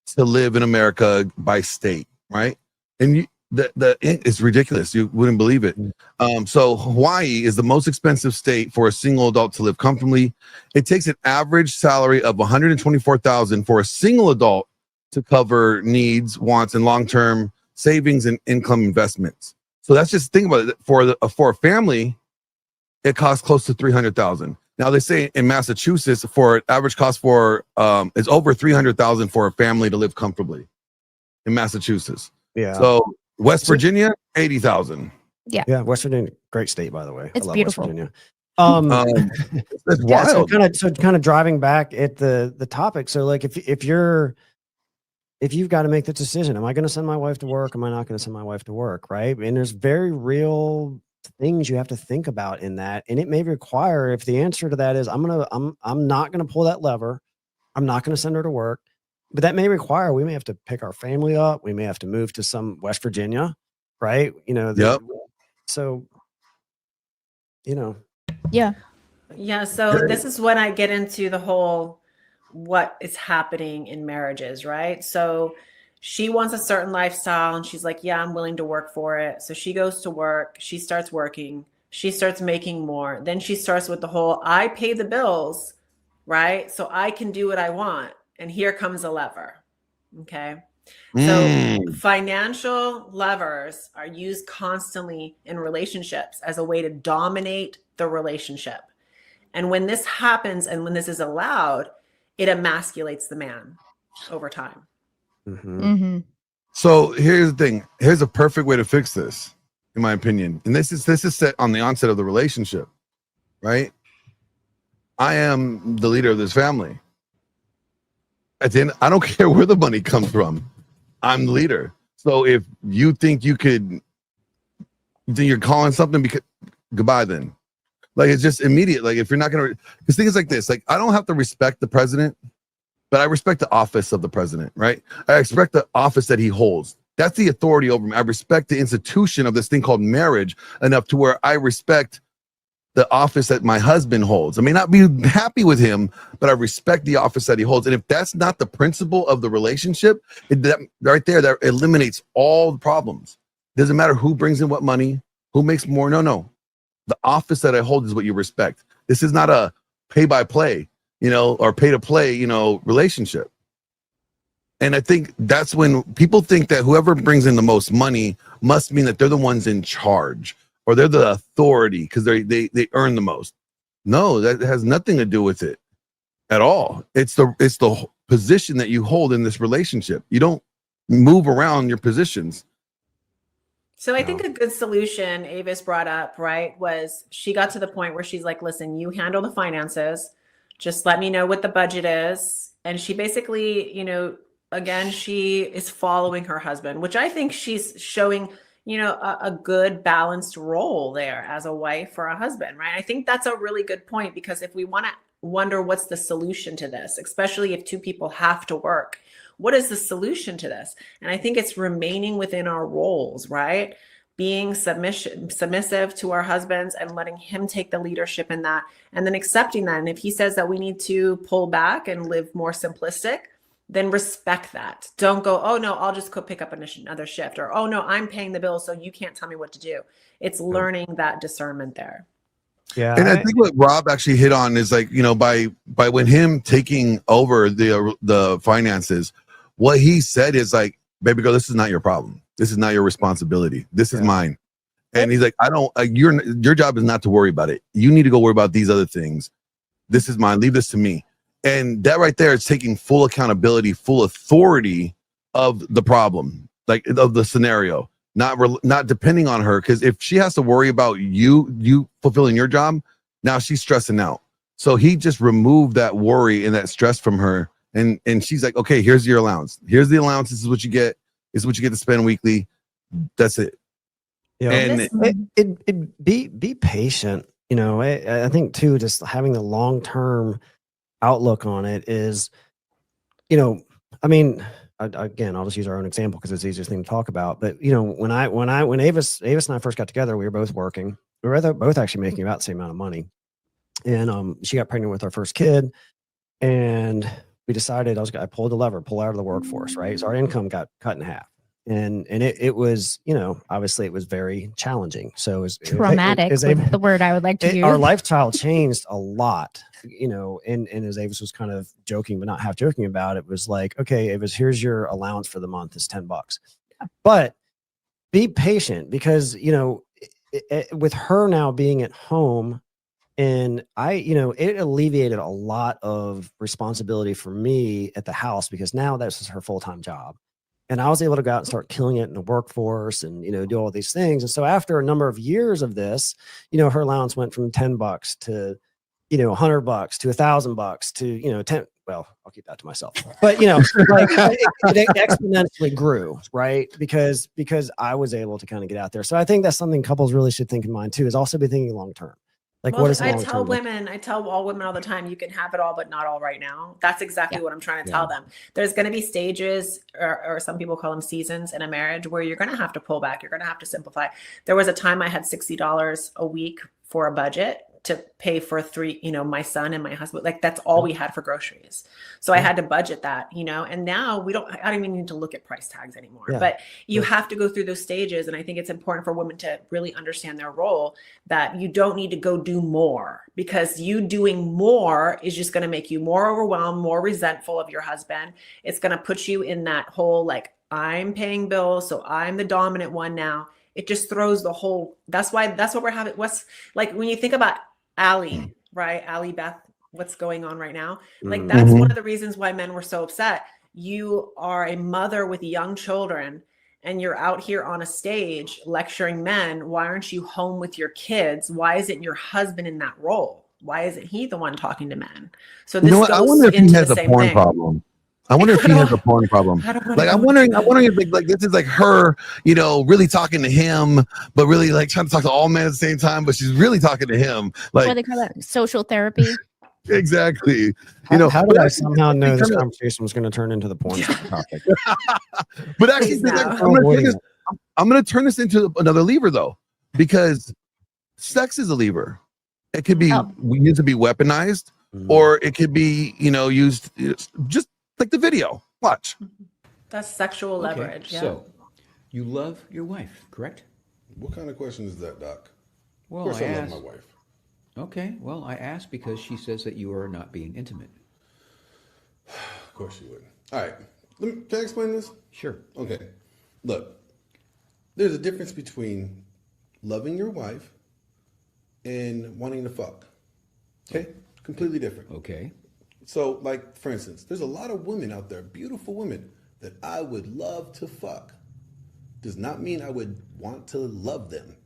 to live in America by state, right? And it's ridiculous. You wouldn't believe it. So Hawaii is the most expensive state for a single adult to live comfortably. It takes an average salary of $124,000 for a single adult to cover needs, wants, and long-term savings and income investments. So that's just think about it. For a family, it costs close to $300,000. Now they say in Massachusetts, for average cost for it's over $300,000 for a family to live comfortably in Massachusetts. Yeah. So West Virginia, $80,000. Yeah. Yeah. West Virginia, great state, by the way. It's I love beautiful. West Virginia. That's Yeah, wild. so kind of driving back at the topic. So like if you're if you've got to make the decision, am I going to send my wife to work? Am I not going to send my wife to work? Right. And there's very real things you have to think about in that. And it may require, if the answer to that is I'm not going to pull that lever, I'm not going to send her to work, but that may require, we may have to pick our family up. We may have to move to some West Virginia. Right. You know, Yep. so, you know, Yeah. Yeah. So this is when I get into the whole what is happening in marriages, right? So she wants a certain lifestyle and she's like, yeah, I'm willing to work for it. So she goes to work, she starts working, she starts making more. Then she starts with the whole, I pay the bills, right? So I can do what I want. And here comes a lever. Okay. So financial levers are used constantly in relationships as a way to dominate the relationship. And when this happens and when this is allowed, it emasculates the man over time. So here's the thing. Here's a perfect way to fix this, in my opinion. And this is set on the onset of the relationship, right? I am the leader of this family. At the end, I don't care where the money comes from. I'm the leader. So if you think you could, then you're calling something because goodbye then. Like, it's just immediate. Like, if you're not going to, because things like this, like, I don't have to respect the president, but I respect the office of the president, right? I respect the office that he holds. That's the authority over me. I respect the institution of this thing called marriage enough to where I respect the office that my husband holds. I may not be happy with him, but I respect the office that he holds. And if that's not the principle of the relationship, that right there, that eliminates all the problems. Doesn't matter who brings in what money, who makes more. No. The office that I hold is what you respect. This is not a pay by play, or pay to play, relationship. And I think that's when people think that whoever brings in the most money must mean that they're the ones in charge or they're the authority because they earn the most. No, that has nothing to do with it at all. It's the position that you hold in this relationship. You don't move around your positions. So I think a good solution Avis brought up, right, was she got to the point where she's like, listen, you handle the finances. Just let me know what the budget is. And she basically, again, she is following her husband, which I think she's showing, a good balanced role there as a wife or a husband, right? I think that's a really good point, because if we want to wonder what's the solution to this, especially if two people have to work, what is the solution to this? And I think it's remaining within our roles, right? Being submissive to our husbands and letting him take the leadership in that, and then accepting that. And if he says that we need to pull back and live more simplistic, then respect that. Don't go, oh no, I'll just go pick up another shift, or oh no, I'm paying the bills, so you can't tell me what to do. It's learning that discernment there. Yeah. And I think what Rob actually hit on is like, by when him taking over the finances, what he said is like, baby girl, this is not your problem. This is not your responsibility. This is mine. And he's like, your job is not to worry about it. You need to go worry about these other things. This is mine. Leave this to me. And that right there is taking full accountability, full authority of the problem, like of the scenario, not depending on her. Because if she has to worry about you fulfilling your job, now she's stressing out. So he just removed that worry and that stress from her. And she's like, okay, here's your allowance. Here's the allowance. This is what you get. This is what you get to spend weekly. That's it. Yeah. And be patient. I think too, just having the long-term outlook on it is, again, I'll just use our own example because it's the easiest thing to talk about. But when Avis and I first got together, we were both working. We were both actually making about the same amount of money. And she got pregnant with our first kid, and we decided I pulled the lever, pull out of the workforce, right? So our income got cut in half. And it was, obviously it was very challenging. So it was traumatic is the word I would like to use. Our lifestyle changed a lot, and as Avis was kind of joking, but not half joking about it, was like, okay, Avis, here's your allowance for the month is $10. But be patient because, with her now being at home, and it alleviated a lot of responsibility for me at the house because now this is her full-time job. And I was able to go out and start killing it in the workforce and, do all these things. And so after a number of years of this, her allowance went from $10 to, $100 to $1,000 to, well, I'll keep that to myself. But like it exponentially grew, right? Because I was able to kind of get out there. So I think that's something couples really should think in mind too, is also be thinking long term. Like, well, what is I tell all women all the time, you can have it all, but not all right now. That's exactly what I'm trying to tell them. There's going to be stages, or some people call them seasons in a marriage, where you're going to have to pull back. You're going to have to simplify. There was a time I had $60 a week for a budget to pay for my son and my husband. Like, that's all we had for groceries. So I had to budget that, and now I don't even need to look at price tags anymore, but you have to go through those stages. And I think it's important for women to really understand their role, that you don't need to go do more, because you doing more is just going to make you more overwhelmed, more resentful of your husband. It's going to put you in that whole, like, I'm paying bills, so I'm the dominant one now. It just throws the whole, that's what we're having. What's like, when you think about Allie, right? Allie Beth, what's going on right now? Like, that's one of the reasons why men were so upset. You are a mother with young children, and you're out here on a stage lecturing men. Why aren't you home with your kids? Why isn't your husband in that role? Why isn't he the one talking to men? So this goes I wonder if he into has the a same porn thing. problem. I wonder if he has a porn problem. Like, I'm wondering if like this is like her, really talking to him, but really like trying to talk to all men at the same time, but she's really talking to him. Like, what they call that, social therapy. Exactly. How did I somehow know this conversation was going to turn into the porn topic? But actually, I'm going to turn this into another lever, though, because sex is a lever. It could be used to be weaponized, or it could be, used just like the video. Watch. That's sexual leverage. Yeah. So, you love your wife, correct? What kind of question is that, Doc? Well, of course, I love my wife. Okay, well, I asked because she says that you are not being intimate. Of course you would. All right. Can I explain this? Sure. Okay. Look, there's a difference between loving your wife and wanting to fuck. Okay? Completely different. Okay. So, like, for instance, there's a lot of women out there, beautiful women, that I would love to fuck. Does not mean I would want to love them,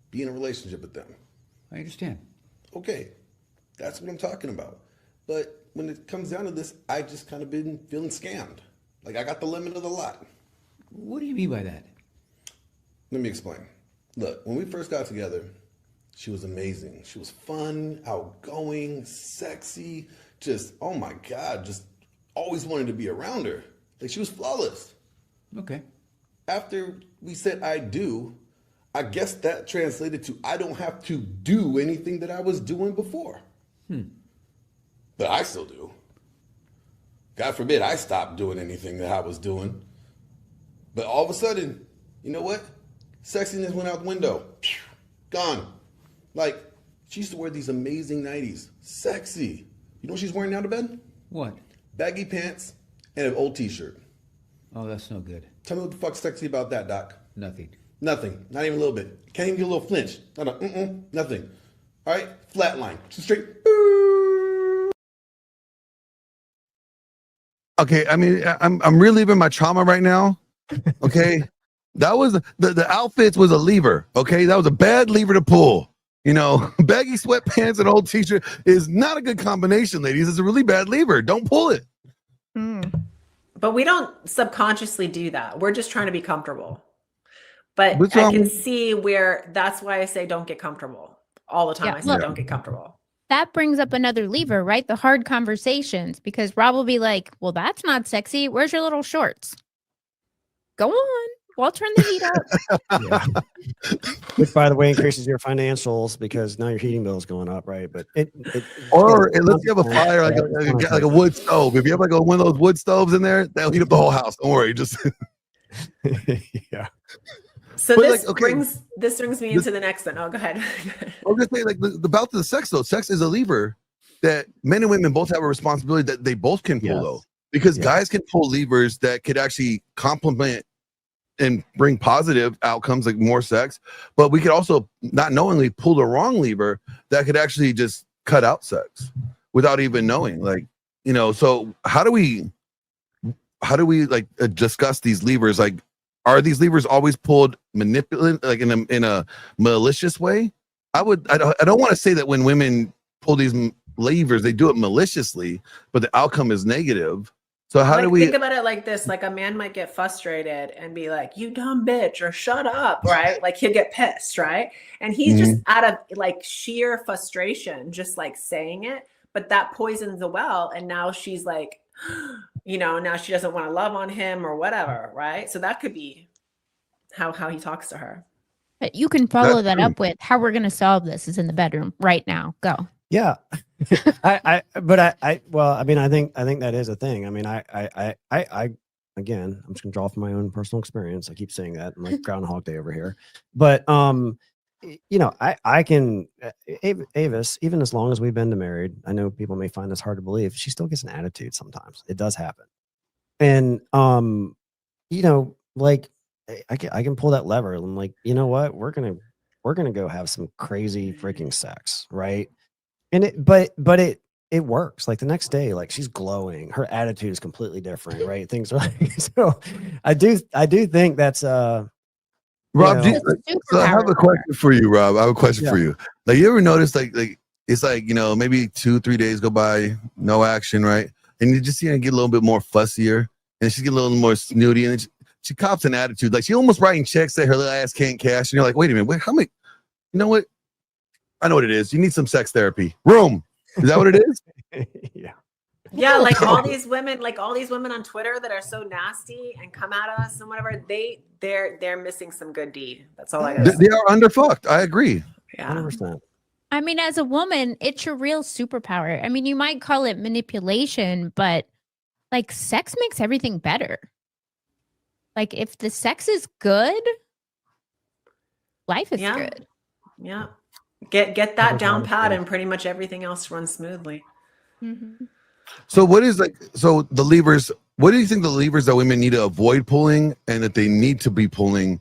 be in a relationship with them. I understand. Okay, that's what I'm talking about. But when it comes down to this, I just kind of been feeling scammed. Like, I got the limit of the lot. What do you mean by that? Let me explain. Look, when we first got together, she was amazing. She was fun, outgoing, sexy, just, oh my God, just always wanted to be around her. Like, she was flawless. Okay. After we said I do, I guess that translated to I don't have to do anything that I was doing before. But I still do. God forbid I stopped doing anything that I was doing. But all of a sudden, you know what? Sexiness went out the window. Gone. Like, she used to wear these amazing 90s. Sexy. You know what she's wearing now to bed? What? Baggy pants and an old t-shirt. Oh, that's no good. Tell me what the fuck's sexy about that, Doc. Nothing. Nothing. Not even a little bit. Can't even get a little flinch. Nothing. All right? Flatline. Just straight. Okay, I mean, I'm reliving my trauma right now. Okay, that was the outfits was a lever. Okay, that was a bad lever to pull. Baggy sweatpants and old t-shirt is not a good combination, ladies. It's a really bad lever. Don't pull it. But we don't subconsciously do that. We're just trying to be comfortable. But I can see where, that's why I say don't get comfortable all the time. Yeah, I say don't get comfortable. That brings up another lever, right? The hard conversations, because Rob will be like, well, that's not sexy. Where's your little shorts? Go on. We'll turn the heat up. Which, by the way, increases your financials because now your heating bill is going up, right? But unless you have a fire like a wood stove. If you have like one of those wood stoves in there, that'll heat up the whole house. Don't worry. Just yeah. So this brings me into the next one. Oh, go ahead. I was gonna say, like, about the sex though. Sex is a lever that men and women both have a responsibility that they both can pull though, because guys can pull levers that could actually complement and bring positive outcomes like more sex, but we could also not knowingly pull the wrong lever that could actually just cut out sex without even knowing. Like, so how do we like discuss these levers? Like, are these levers always pulled manipulative, like in a malicious way? I don't want to say that when women pull these levers, they do it maliciously, but the outcome is negative. So how like, do we think about it like this? Like a man might get frustrated and be like, "You dumb bitch," or "Shut up," right? Like he'll get pissed, right? And he's just out of like sheer frustration, just like saying it. But that poisons the well, and now she's like, now she doesn't want to love on him or whatever, right? So that could be how he talks to her. But you can follow that up with how we're going to solve this is in the bedroom right now. Go. Yeah. I think that is a thing. I mean, again, I'm just gonna draw from my own personal experience. I keep saying that, I'm like Groundhog Day over here. But I can Avis, even as long as we've been married, I know people may find this hard to believe, she still gets an attitude sometimes. It does happen. And like I can pull that lever. I'm like, you know what? We're gonna go have some crazy freaking sex, right? And it works. Like the next day, like she's glowing. Her attitude is completely different, right? Things are like so. I do think that's Rob, so I have a question for you, Rob. I have a question for you. Like, you ever notice like it's like, maybe 2-3 days go by, no action, right? And you just see her get a little bit more fussier, and she get a little more snooty, and she cops an attitude. Like she almost writing checks that her little ass can't cash, and you're like, wait a minute, how many? You know what? I know what it is. You need some sex therapy. Room. Is that what it is? Yeah. Yeah, like all these women on Twitter that are so nasty and come at us and whatever, they're missing some good D. That's all I got. They are underfucked. I agree. Yeah. 100%. I mean, as a woman, it's your real superpower. I mean, you might call it manipulation, but like sex makes everything better. Like if the sex is good, life is good. Yeah. Get that down pat and pretty much everything else runs smoothly. Mm-hmm. So the levers, what do you think the levers that women need to avoid pulling and that they need to be pulling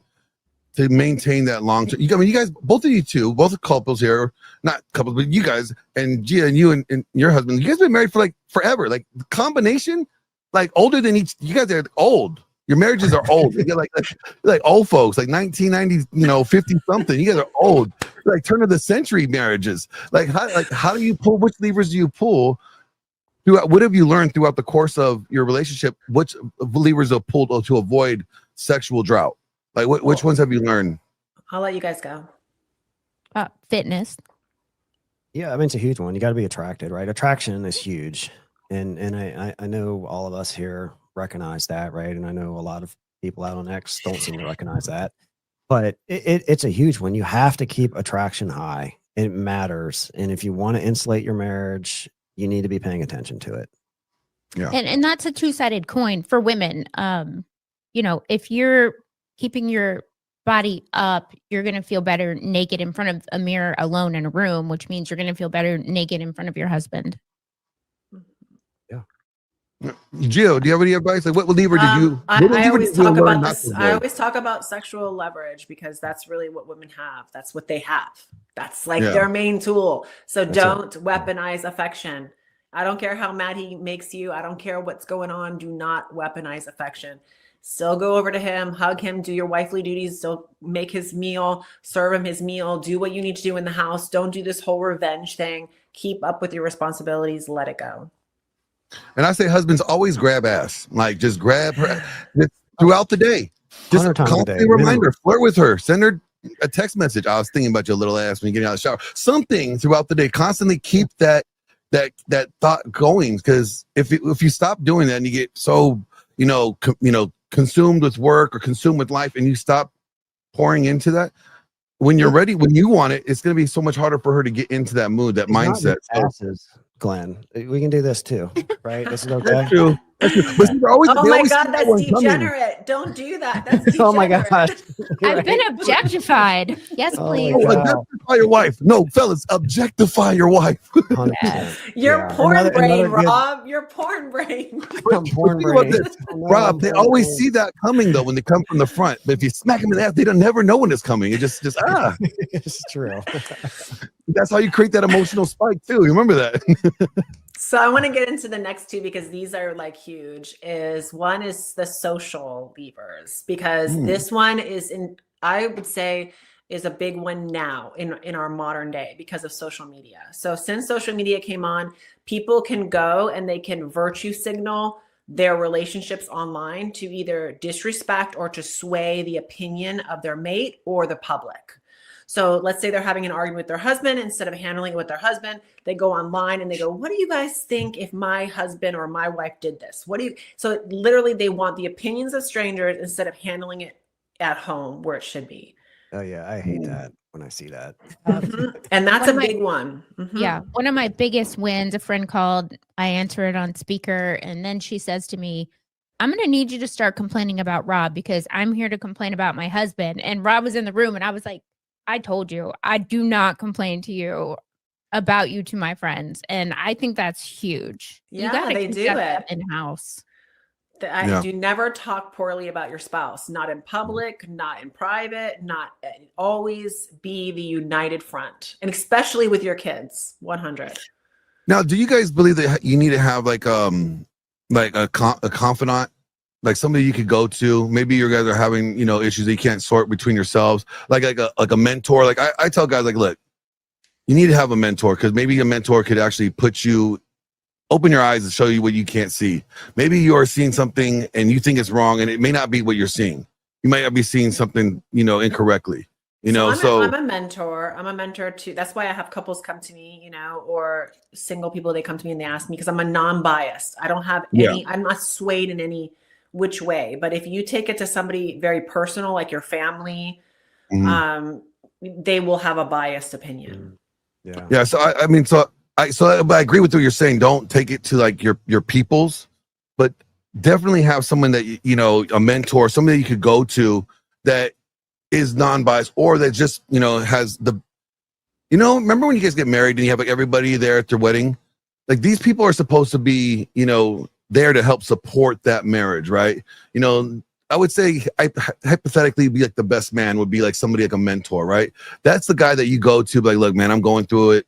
to maintain that long term? I mean, you guys, both of you two, both couples here, not couples, but you guys and Gia and you and your husband, you guys been married for like forever. Like the combination, like older than each, you guys are old. Your marriages are old. You get like old folks, like 1990, 50 something. You guys are old. Like turn of the century marriages. Like how do you pull? Which levers do you pull? What have you learned throughout the course of your relationship? Which levers have pulled to avoid sexual drought? Like which ones have you learned? I'll let you guys go. Fitness. Yeah, I mean, it's a huge one. You got to be attracted, right? Attraction is huge. And I know all of us here recognize that, right? And I know a lot of people out on X don't seem to recognize that. But it's a huge one. You have to keep attraction high. It matters. And if you want to insulate your marriage, you need to be paying attention to it. Yeah. And that's a two-sided coin for women. If you're keeping your body up, you're going to feel better naked in front of a mirror alone in a room, which means you're going to feel better naked in front of your husband. Gio, do you have any advice? Like, what lever did you? I always talk about this. I always talk about sexual leverage because that's really what women have. That's what they have. That's like their main tool. So don't weaponize affection. I don't care how mad he makes you. I don't care what's going on. Do not weaponize affection. Still go over to him, hug him, do your wifely duties. Still make his meal, serve him his meal, do what you need to do in the house. Don't do this whole revenge thing. Keep up with your responsibilities. Let it go. And I say, husbands, always grab ass. Like, just grab her throughout the day. Just constantly reminder, flirt with her, send her a text message. I was thinking about your little ass when you're getting out of the shower. Something throughout the day. Constantly keep that thought going. Because if you stop doing that and you get so consumed with work or consumed with life, and you stop pouring into that, when you're ready, when you want it, it's going to be so much harder for her to get into that mood, that mindset. Glenn, we can do this too, right? This is okay. That's true. Oh my God, that's degenerate. Don't do that. That's degenerate. Oh my God. I've been objectified. Yes, please. Objectify your wife. No, fellas, objectify your wife. Your porn brain, Rob. Your porn brain. Rob, they always see that coming though when they come from the front. But if you smack them in the ass, they don't never know when it's coming. It just It's true. That's how you create that emotional spike too. You remember that? So I want to get into the next two because these are like huge. One is the social levers, because this one is I would say is a big one now in our modern day because of social media. So since social media came on, people can go and they can virtue signal their relationships online to either disrespect or to sway the opinion of their mate or the public. So let's say they're having an argument with their husband. Instead of handling it with their husband, they go online and they go, what do you guys think if my husband or my wife did this? So literally they want the opinions of strangers instead of handling it at home where it should be. Oh yeah, I hate that when I see that. And that's One a of my- big one. Yeah. One of my biggest wins, a friend called, I answer it on speaker, and then she says to me, I'm going to need you to start complaining about Rob because I'm here to complain about my husband. And Rob was in the room and I was like, I told you, I do not complain to you about you to my friends. And I think that's huge. Yeah, they do it in house. I do never talk poorly about your spouse, not in public, not in private, not always be the united front, and especially with your kids. 100. Now, do you guys believe that you need to have like a confidant, like somebody you could go to? Maybe you guys are having, you know, issues that you can't sort between yourselves, like a mentor. Like I tell guys, like, look, you need to have a mentor because maybe a mentor could actually open your eyes and show you what you can't see. Maybe you are seeing something and you think it's wrong, and it may not be what you're seeing. You might not be seeing something, you know, incorrectly. You know, I'm a mentor. I'm a mentor too. That's why I have couples come to me, you know, or single people, they come to me and they ask me because I'm a non-biased. I don't have any, I'm not swayed in any which way. But if you take it to somebody very personal, like your family, they will have a biased opinion. Yeah. Yeah. So I agree with what you're saying. Don't take it to like your peoples, but definitely have someone that, you know, a mentor, somebody you could go to that is non-biased, or that just, you know, has remember when you guys get married and you have like everybody there at their wedding? Like these people are supposed to be, you know, there to help support that marriage, right? You know, I would say hypothetically be like the best man would be like somebody like a mentor, right? That's the guy that you go to, like, look, man, I'm going through it.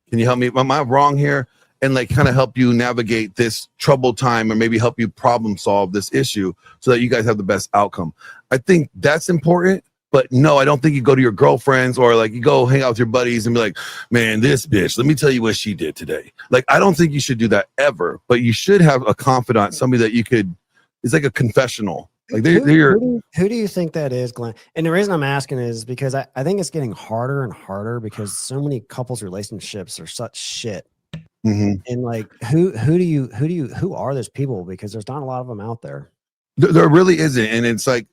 Can you help me? Am I wrong here? And like kind of help you navigate this troubled time, or maybe help you problem solve this issue so that you guys have the best outcome. I think that's important. But no, I don't think you go to your girlfriends or like you go hang out with your buddies and be like, man, this bitch, let me tell you what she did today. Like, I don't think you should do that ever, but you should have a confidant, somebody that you could, it's like a confessional. Like who do you think that is, Glenn? And the reason I'm asking is because I think it's getting harder and harder because so many couples relationships are such shit. And like, who are those people? Because there's not a lot of them out there. There really isn't. And it's like,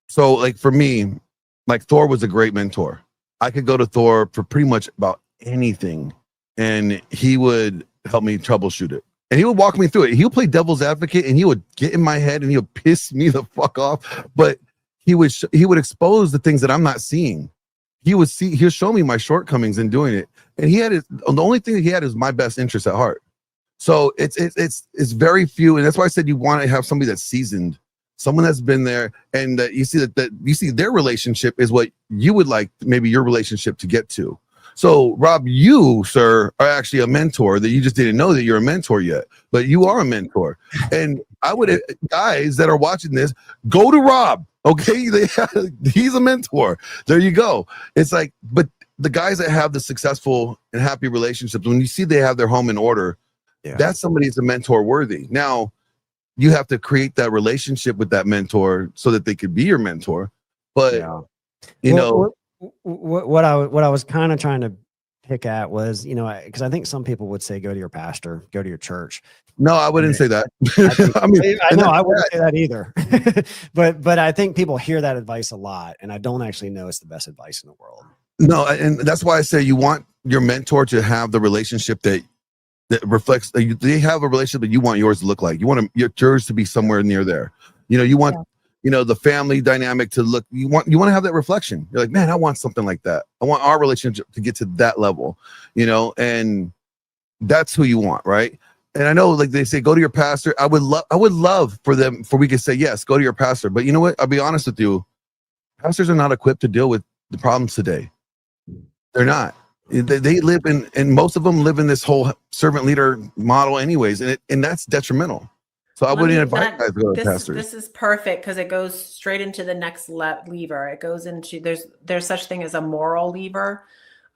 so like for me, like Thor was a great mentor. I could go to Thor for pretty much about anything and he would help me troubleshoot it. And he would walk me through it. He would play devil's advocate and he would get in my head and he would piss me the fuck off. But he would expose the things that I'm not seeing. He'll show me my shortcomings in doing it. And the only thing that he had is my best interest at heart. So it's very few. And that's why I said you want to have somebody that's seasoned, someone that's been there, and that you see that you see their relationship is what you would like maybe your relationship to get to. So Rob, you, sir, are actually a mentor that you just didn't know that you're a mentor yet, but you are a mentor. And I would, guys that are watching this, go to Rob. Okay. He's a mentor. There you go. It's like, but the guys that have the successful and happy relationships, when you see they have their home in order, that's somebody that's a mentor worthy. Now, you have to create that relationship with that mentor so that they could be your mentor. But you know, what I was kind of trying to pick at was, you know, because I think some people would say go to your pastor, go to your church. No, I wouldn't say that. I know I wouldn't say that either. but I think people hear that advice a lot, and I don't actually know it's the best advice in the world. No, and that's why I say you want your mentor to have the relationship that reflects. They have a relationship that you want yours to look like. You want yours to be somewhere near there. You know, you want the family dynamic to look. You want to have that reflection. You're like, man, I want something like that. I want our relationship to get to that level. You know, and that's who you want, right? And I know, like they say, go to your pastor. I would love for we could say yes, go to your pastor. But you know what? I'll be honest with you. Pastors are not equipped to deal with the problems today. They're not. They live and most of them live in this whole servant leader model anyways. And that's detrimental. So I Let wouldn't me advise guys to go to pastors. this is perfect because it goes straight into the next lever. It goes into there's such thing as a moral lever,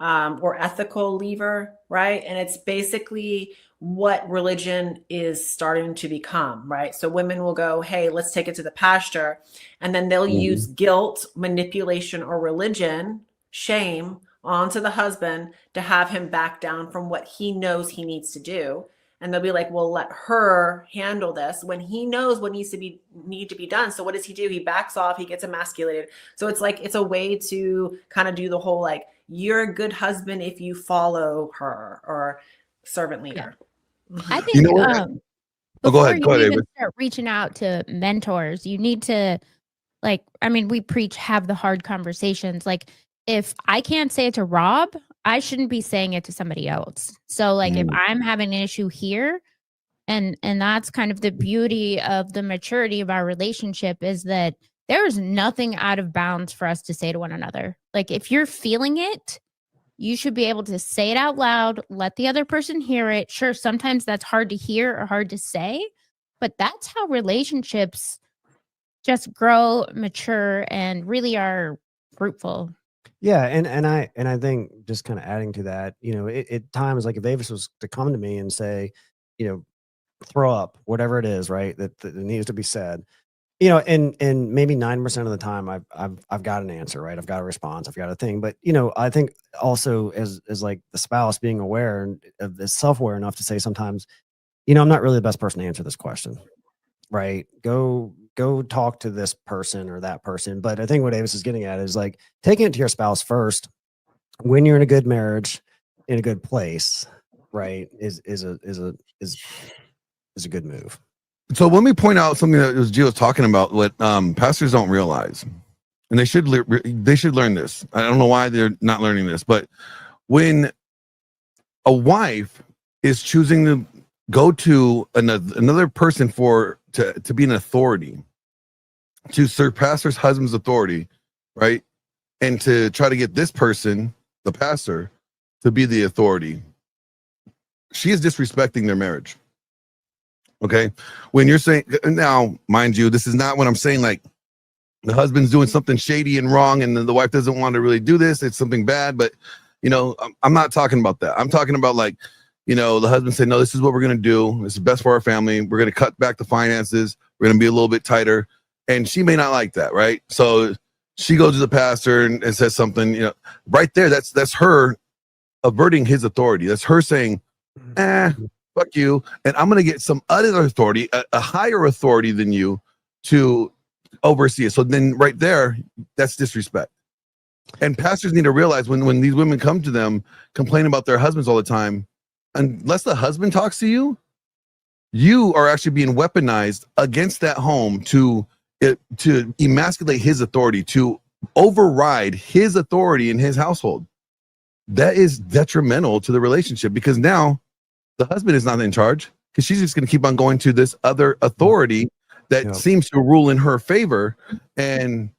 or ethical lever, right? And it's basically what religion is starting to become, right? So women will go, hey, let's take it to the pastor, and then they'll use guilt, manipulation, or religion, shame onto the husband to have him back down from what he knows he needs to do. And they'll be like, well, let her handle this when he knows what need to be done. So what does he do? He backs off, he gets emasculated. So it's like, it's a way to kind of do the whole, like, you're a good husband if you follow her, or servant leader. I think You know what? Oh, go before ahead. you Go ahead, even David. start reaching out to mentors, you need to, like, I mean, we preach have the hard conversations. Like, if I can't say it to Rob, I shouldn't be saying it to somebody else. So, like, if I'm having an issue here, and that's kind of the beauty of the maturity of our relationship, is that there's nothing out of bounds for us to say to one another. Like, if you're feeling it, you should be able to say it out loud, let the other person hear it. Sure, sometimes that's hard to hear or hard to say, but that's how relationships just grow, mature, and really are fruitful. Yeah, and I think, just kind of adding to that, you know, at times, like if Avis was to come to me and say, you know, throw up whatever it is, right, that needs to be said, you know, and maybe 9% of the time I've got an answer, right, I've got a response, I've got a thing. But you know, I think also as like the spouse being aware and is self-aware enough to say sometimes, you know, I'm not really the best person to answer this question, right? Go talk to this person or that person. But I think what Avis is getting at is like taking it to your spouse first when you're in a good marriage, in a good place, right? Is a good move. So let me point out something that Gio was talking about, what pastors don't realize, and they should learn this. I don't know why they're not learning this, but when a wife is choosing to go to another person to be an authority, to surpass her husband's authority, right, and to try to get this person, the pastor, to be the authority, she is disrespecting their marriage. Okay, when you're saying, now, mind you, this is not what I'm saying, like the husband's doing something shady and wrong and the wife doesn't want to really do this, it's something bad. But you know, I'm not talking about that. I'm talking about, like, you know, the husband said, no, this is what we're going to do, this is best for our family, we're going to cut back the finances, we're going to be a little bit tighter, and she may not like that, right? So she goes to the pastor and says something, you know, right there, that's her averting his authority. That's her saying, fuck you, and I'm going to get some other authority, a higher authority than you, to oversee it. So then right there, that's disrespect. And pastors need to realize when these women come to them complaining about their husbands all the time, unless the husband talks to you, you are actually being weaponized against that home to emasculate his authority, to override his authority in his household. That is detrimental to the relationship, because now the husband is not in charge, because she's just going to keep on going to this other authority that seems to rule in her favor. And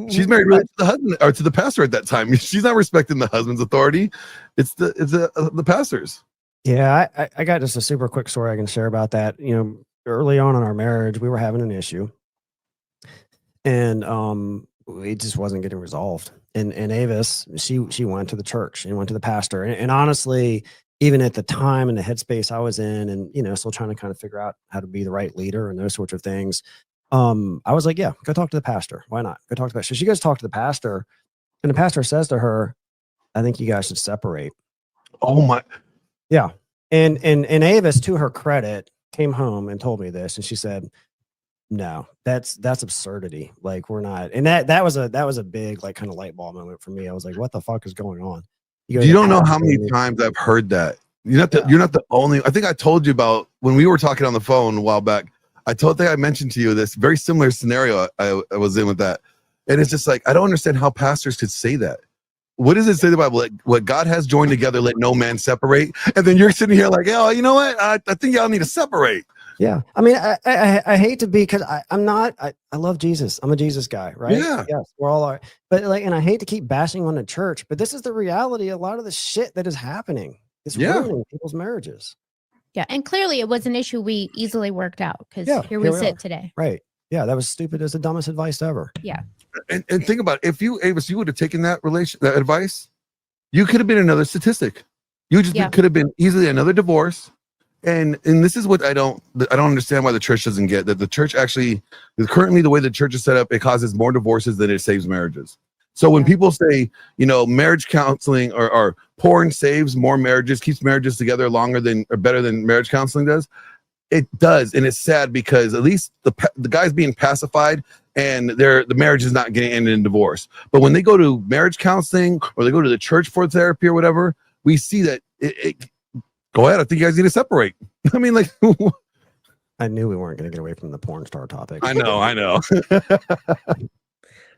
she's married really to the husband or to the pastor at that time. She's not respecting the husband's authority. It's the pastor's. Yeah, I got just a super quick story I can share about that. You know, early on in our marriage, we were having an issue, and it just wasn't getting resolved. And Avis, she went to the church and went to the pastor, and honestly, even at the time and the headspace I was in, and you know, still trying to kind of figure out how to be the right leader and those sorts of things, I was like, yeah, go talk to the pastor. Why not? Go talk to the pastor. So she goes to talk to the pastor, and the pastor says to her, I think you guys should separate. Oh my. Yeah. And Avis, to her credit, came home and told me this, and she said, no, that's absurdity. Like, we're not. And that was a big, like, kind of light bulb moment for me. I was like, what the fuck is going on? You don't know how many times I've heard that. You're not the only. I think I told you about when we were talking on the phone a while back. I mentioned to you this very similar scenario I was in with that. And it's just like, I don't understand how pastors could say that. What does it say in the Bible? Like, what God has joined together, let no man separate. And then you're sitting here like, oh, you know what? I think y'all need to separate. Yeah. I mean, I hate to be, because I'm not, I love Jesus. I'm a Jesus guy, right? Yeah. Yes, we're all are. But like, and I hate to keep bashing on the church, but this is the reality. A lot of the shit that is happening is ruining people's marriages. Yeah, and clearly it was an issue we easily worked out because Yeah, here we here we sit are. today. Right. Yeah, that was stupid as the dumbest advice ever. Yeah. And think about it. If you, Avis, you would have taken that advice, you could have been another statistic. You just Yeah. could have been easily another divorce. And this is what I don't understand why the church doesn't get, that the church actually, currently the way the church is set up, it causes more divorces than it saves marriages. So when people say, you know, marriage counseling or porn saves more marriages, keeps marriages together longer than or better than marriage counseling does, it does. And it's sad because at least the guy's being pacified and the marriage is not getting ended in divorce. But when they go to marriage counseling or they go to the church for therapy or whatever, we see that go ahead. I think you guys need to separate. I mean, like, I knew we weren't going to get away from the porn star topic. I know.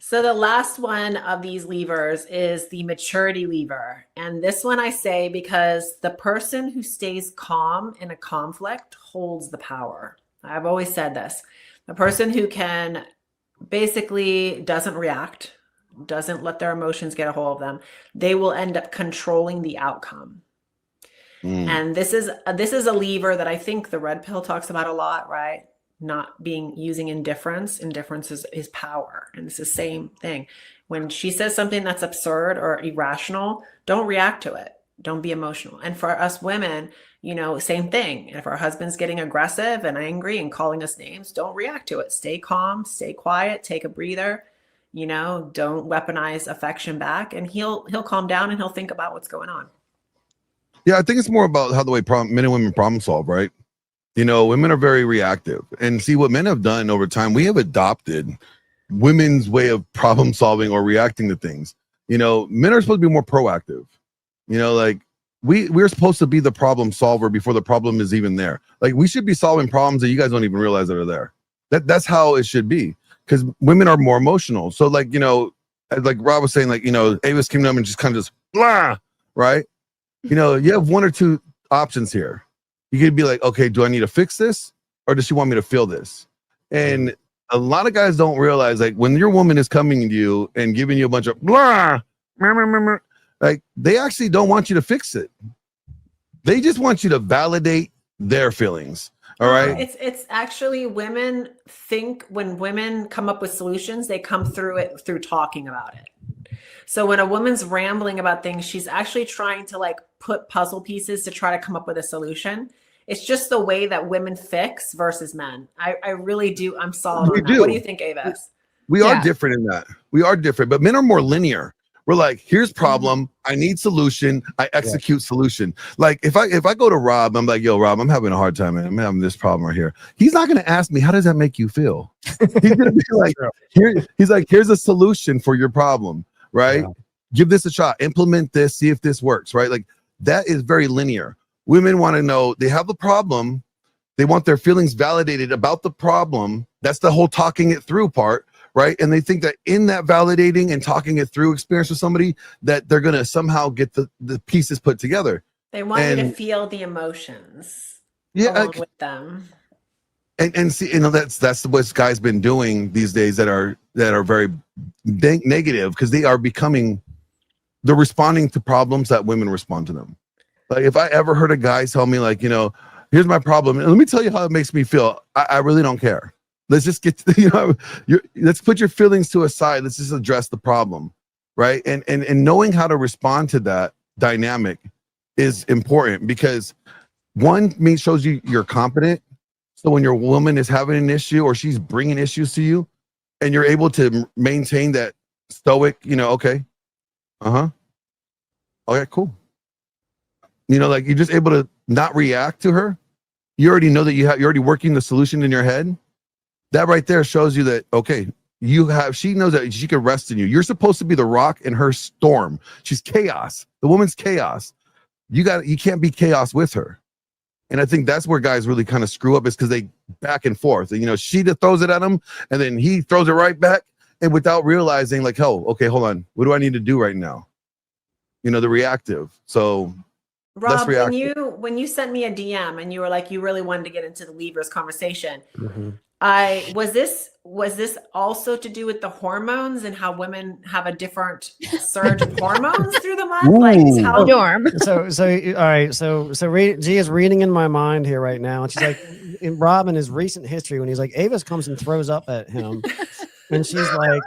So the last one of these levers is the maturity lever. And this one I say because the person who stays calm in a conflict holds the power. I've always said this. The person who can basically doesn't react, doesn't let their emotions get a hold of them, they will end up controlling the outcome. And this is a lever that I think the red pill talks about a lot, right? Not using indifference. Indifference is power. And it's the same thing. When she says something that's absurd or irrational, don't react to it. Don't be emotional. And for us women, you know, same thing. If our husband's getting aggressive and angry and calling us names, don't react to it. Stay calm, stay quiet, take a breather, you know, don't weaponize affection back, and he'll calm down and he'll think about what's going on. Yeah, I think it's more about how the way men and women problem solve, right? You know, women are very reactive. And see what men have done over time, we have adopted women's way of problem solving or reacting to things. You know, men are supposed to be more proactive. You know, like we're supposed to be the problem solver before the problem is even there. Like we should be solving problems that you guys don't even realize that are there. That's how it should be, because women are more emotional. So like, you know, like Rob was saying, like, you know, Avis came down and just kind of just blah, right? You know, you have one or two options here. You could be like, okay, do I need to fix this, or does she want me to feel this? And a lot of guys don't realize, like, when your woman is coming to you and giving you a bunch of blah, like, they actually don't want you to fix it. They just want you to validate their feelings. All right. It's actually, women think when women come up with solutions, they come through it through talking about it. So when a woman's rambling about things, she's actually trying to like put puzzle pieces to try to come up with a solution. It's just the way that women fix versus men. I really do. I'm solid on that. What do you think, Avis? We are different in that. We are different, but men are more linear. We're like, here's problem. I need solution. I execute solution. Like if I go to Rob, I'm like, yo, Rob, I'm having a hard time, man. I'm having this problem right here. He's not going to ask me, how does that make you feel? He's going to be like, here's a solution for your problem, right? Yeah. Give this a shot. Implement this. See if this works, right? Like that is very linear. Women want to know, they have a problem. They want their feelings validated about the problem. That's the whole talking it through part. Right. And they think that in that validating and talking it through experience with somebody, that they're going to somehow get the pieces put together. They want you to feel the emotions along with them. And see, you know, that's what guys been doing these days that are very negative, because they're responding to problems that women respond to them. Like if I ever heard a guy tell me, like, you know, here's my problem, and let me tell you how it makes me feel, I really don't care. Let's just get to, you know, let's put your feelings to a side. Let's just address the problem, right? And knowing how to respond to that dynamic is important, because one shows you're competent. So when your woman is having an issue or she's bringing issues to you, and you're able to maintain that stoic, you know, okay, okay, cool. You know, like you're just able to not react to her. You already know that you're already working the solution in your head. That right there shows you that, okay, she knows that she can rest in you. You're supposed to be the rock in her storm. She's chaos. The woman's chaos. You can't be chaos with her. And I think that's where guys really kind of screw up, is because they back and forth. You know, she throws it at him and then he throws it right back, and without realizing, like, oh, okay, hold on. What do I need to do right now? You know, the reactive. So Rob, when you sent me a DM and you were like, you really wanted to get into the levers conversation, was this also to do with the hormones and how women have a different surge of hormones through the month? Like Ooh. how Dorm. So all right. So G is reading in my mind here right now, and she's like, in Rob in his recent history, when he's like, Avis comes and throws up at him, and she's like,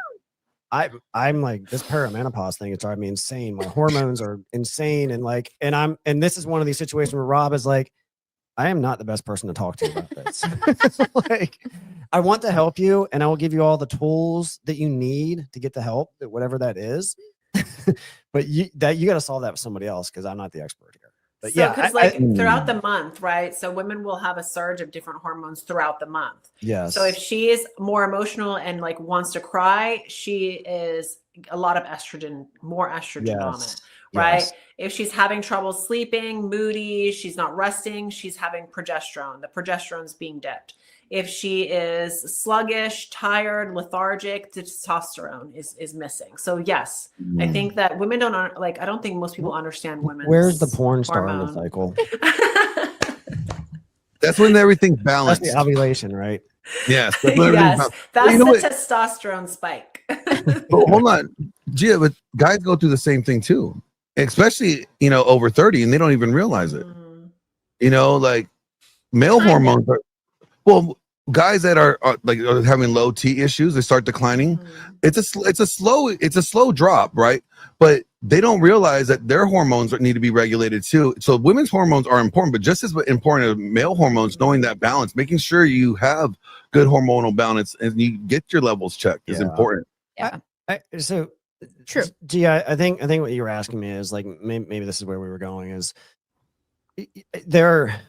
I'm like, this perimenopause thing is driving me insane. My hormones are insane, and this is one of these situations where Rob is like, I am not the best person to talk to about this. Like, I want to help you, and I will give you all the tools that you need to get the help, whatever that is. But you got to solve that with somebody else, because I'm not the expert here. But so, yeah, because throughout the month, right? So women will have a surge of different hormones throughout the month. yes. So if she is more emotional and like wants to cry, she is a lot of estrogen, more estrogen dominant, right? Yes. If she's having trouble sleeping, moody, she's not resting, she's having progesterone. The progesterone's being dipped. If she is sluggish, tired, lethargic, the testosterone is missing. So yes, I think that women don't like. I don't think most people understand women. Where's the porn star in the cycle? That's when everything's That's balanced. the ovulation, right? Yes. That's when everything's Yes, balanced. that's you know the what? testosterone spike. But hold on, Gia, but guys go through the same thing too, especially over 30, and they don't even realize it. Like male Kinda. hormones are guys that are like are having low T issues, they start declining. It's a slow drop, right? But they don't realize that their hormones need to be regulated too. So women's hormones are important, but just as important as male hormones, knowing that balance, making sure you have good hormonal balance and you get your levels checked is important. Yeah. So True. Gee, I think what you were asking me is like, maybe this is where we were going, is there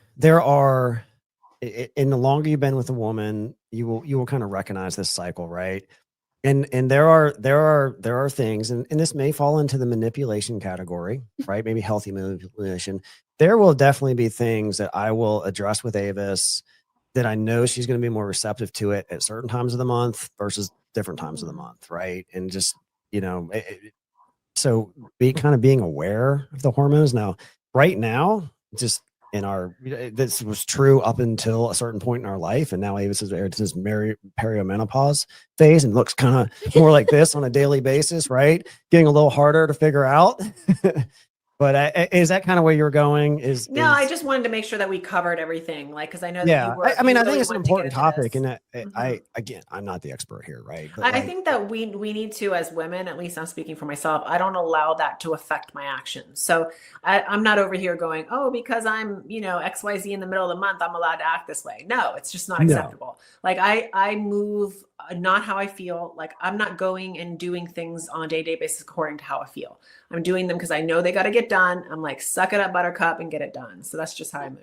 are, in the longer you've been with a woman, you will kind of recognize this cycle, right? And there are things, and this may fall into the manipulation category, right? Maybe healthy manipulation. There will definitely be things that I will address with Avis that I know she's going to be more receptive to it at certain times of the month versus different times of the month, right? And just, so being aware of the hormones. Now, right now, just this was true up until a certain point in our life, and now Avis is this perimenopause phase and looks kind of more like this on a daily basis, right? Getting a little harder to figure out. But is that kind of where you're going? No, I just wanted to make sure that we covered everything, like, because I know that yeah, you were. I mean, you I really think it's an wanted to important get into topic, this. and again, I'm not the expert here, right? But I think that we need to, as women, at least I'm speaking for myself, I don't allow that to affect my actions. So I'm not over here going, oh, because I'm, XYZ in the middle of the month, I'm allowed to act this way. No, it's just not acceptable. Like I move not how I feel. Like I'm not going and doing things on a day-to-day basis according to how I feel. I'm doing them because I know they got to get done. I'm like, suck it up, buttercup, and get it done. So that's just how I move.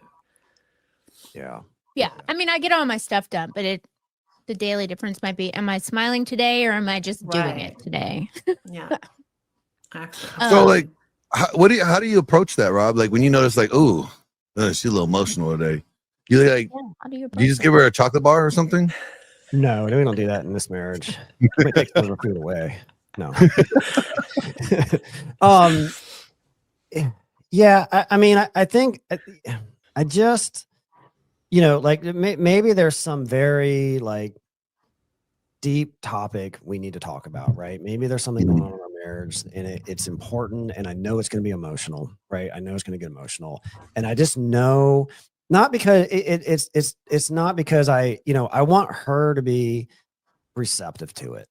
Yeah. I mean, I get all my stuff done, but the daily difference might be, am I smiling today or am I just doing it today? Yeah. So like, how do you approach that, Rob? Like when you notice like, ooh, she's a little emotional today. You like, How do you you just give her a chocolate bar or something? No, we don't do that in this marriage. We take some of her food away. No. Yeah. I mean, I think I just, like maybe there's some very like deep topic we need to talk about, right? Maybe there's something going on in our marriage and it's important, and I know it's going to be emotional, right? I know it's going to get emotional, and I just know, not because it's not because I want her to be receptive to it,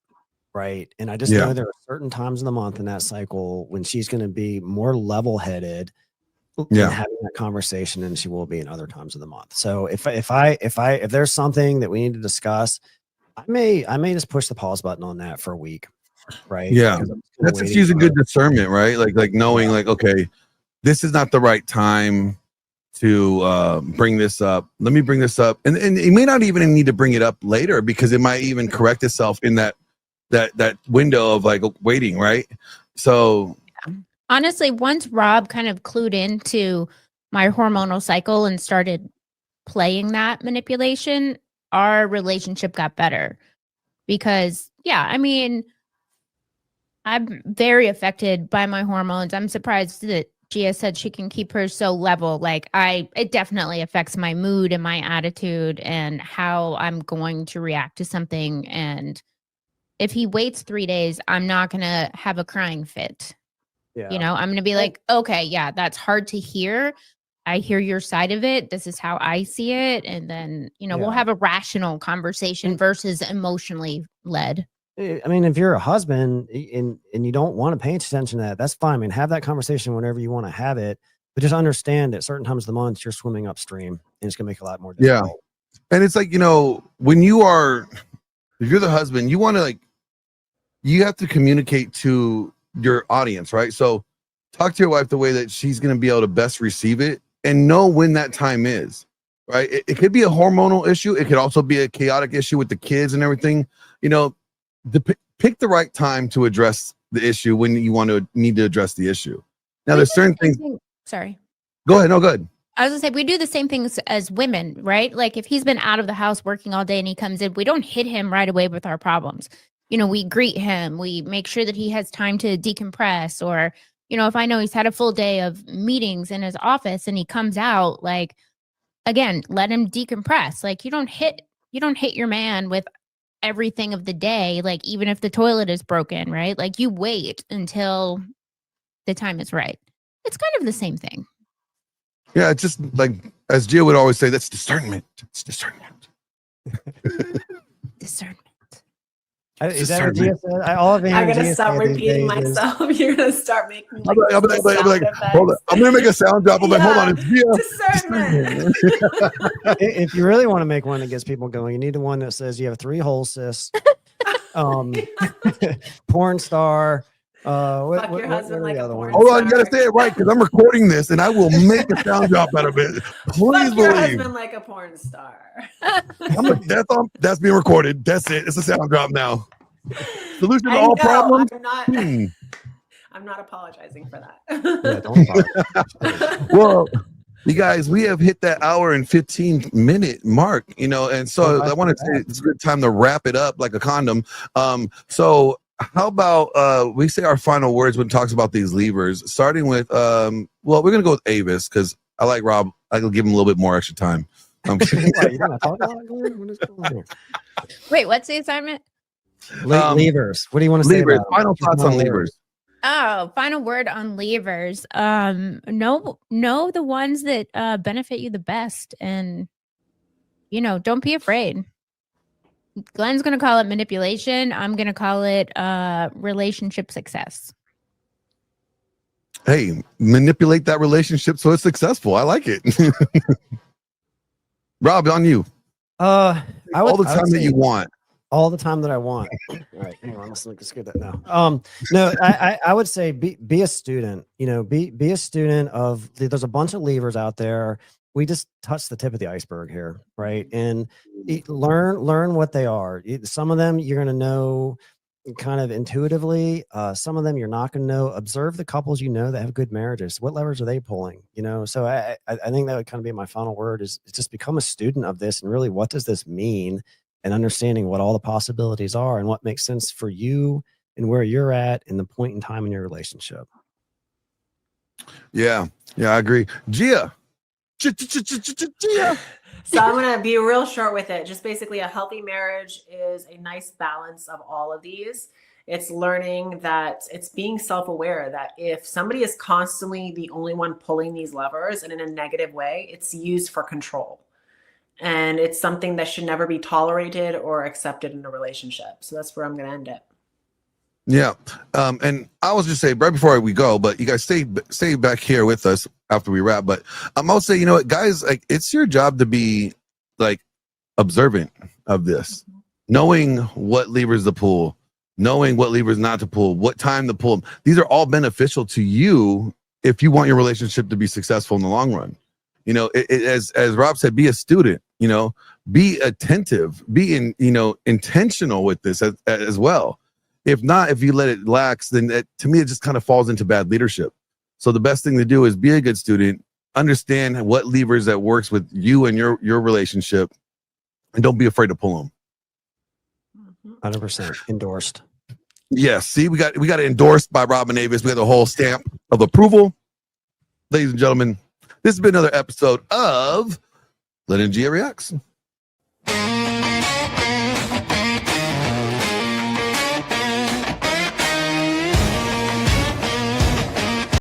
right? And I just know there are certain times in the month in that cycle when she's going to be more level-headed in having that conversation than she will be in other times of the month. So if there's something that we need to discuss, I may just push the pause button on that for a week, right? Yeah, that's just using good discernment, right? Like knowing, like, okay, this is not the right time to bring this up. Let me bring this up, and it may not even need to bring it up later because it might even correct itself in that window of like waiting, right? So honestly, once Rob kind of clued into my hormonal cycle and started playing that manipulation, our relationship got better because, I mean, I'm very affected by my hormones. I'm surprised that Gia said she can keep hers so level. Like it definitely affects my mood and my attitude and how I'm going to react to something. And if he waits 3 days, I'm not going to have a crying fit. Yeah. You know, I'm going to be like, okay, yeah, that's hard to hear. I hear your side of it. This is how I see it. And then, you know, we'll have a rational conversation versus emotionally led. I mean, if you're a husband and you don't want to pay attention to that, that's fine. I mean, have that conversation whenever you want to have it, but just understand at certain times of the month you're swimming upstream, and it's gonna make it a lot more difficult. Yeah, and it's like, you know, when if you're the husband, you have to communicate to your audience, right? So talk to your wife the way that she's gonna be able to best receive it, and know when that time is, right? It could be a hormonal issue. It could also be a chaotic issue with the kids and everything. You know, pick the right time to address the issue when you need to address the issue. Now, there's certain things. Sorry. Go ahead. No, good. I was gonna say we do the same things as women, right? Like if he's been out of the house working all day and he comes in, we don't hit him right away with our problems. You know, we greet him. We make sure that he has time to decompress. Or, you know, if I know he's had a full day of meetings in his office and he comes out, like, again, let him decompress. Like you don't hit your man with everything of the day, like even if the toilet is broken, right? Like you wait until the time is right. It's kind of the same thing. Yeah, it's just like, as Gia would always say, that's discernment. It's discernment. Discernment. Is that what Gia said? I'm gonna stop repeating myself. You're gonna start making like, I'm like, hold on. I'm gonna make a sound drop. I'm like, hold on, it's Gia. Discernment. If you really want to make one that gets people going, you need the one that says you have 3 holes, sis. Porn star. Fuck your husband like a porn Hold on, you gotta star. say it right, because I'm recording this and I will make a sound drop out of it. Please Fuck your believe. husband like a porn star. That's being recorded. That's it. It's a sound drop now. Solution to I all know, problems. I'm not apologizing for that. Yeah, don't apologize. Well, you guys, we have hit that hour and 15-minute mark, you know, and so I want to say it's a good time to wrap it up like a condom. So how about we say our final words when it talks about these levers, starting with well, we're gonna go with Avis because I like Rob. I can give him a little bit more extra time. Wait, what's the assignment? Levers. What do you want to say? Levers. About Final thoughts on levers. Oh, final word on levers. Know the ones that benefit you the best, and you know, don't be afraid. Glenn's gonna call it manipulation. I'm gonna call it relationship success. Hey, manipulate that relationship so it's successful. I like it. Rob, on you. All the time that you want. All the time that I want. All right, hang on. Let's get that now. No, I would say be a student. You know, be a student of. There's a bunch of levers out there. We just touched the tip of the iceberg here, right? And learn what they are. Some of them you're going to know kind of intuitively. Some of them you're not going to know. Observe the couples you know that have good marriages. What levers are they pulling? You know, so I think that would kind of be my final word is just become a student of this and really what does this mean, and understanding what all the possibilities are and what makes sense for you and where you're at in the point in time in your relationship. Yeah, I agree. Gia. So I'm going to be real short with it. Just basically a healthy marriage is a nice balance of all of these. It's learning that it's being self-aware that if somebody is constantly the only one pulling these levers and in a negative way, it's used for control. And it's something that should never be tolerated or accepted in a relationship. So that's where I'm going to end it. Yeah. And I was just saying right before we go, but you guys stay back here with us after we wrap. But I'm also saying, you know what, guys, like it's your job to be like observant of this, knowing what levers to pull, knowing what levers not to pull, what time to pull them. These are all beneficial to you if you want your relationship to be successful in the long run. You know, as Rob said, be a student, you know, be attentive, be intentional with this as well. If not, if you let it lax, then to me, it just kind of falls into bad leadership. So the best thing to do is be a good student, understand what levers that works with you and your relationship, and don't be afraid to pull them. 100% endorsed. Yes. See, we got it endorsed by Rob and Avis. We got the whole stamp of approval. ladies and gentlemen, this has been another episode of Lawrence and Gia Reacts.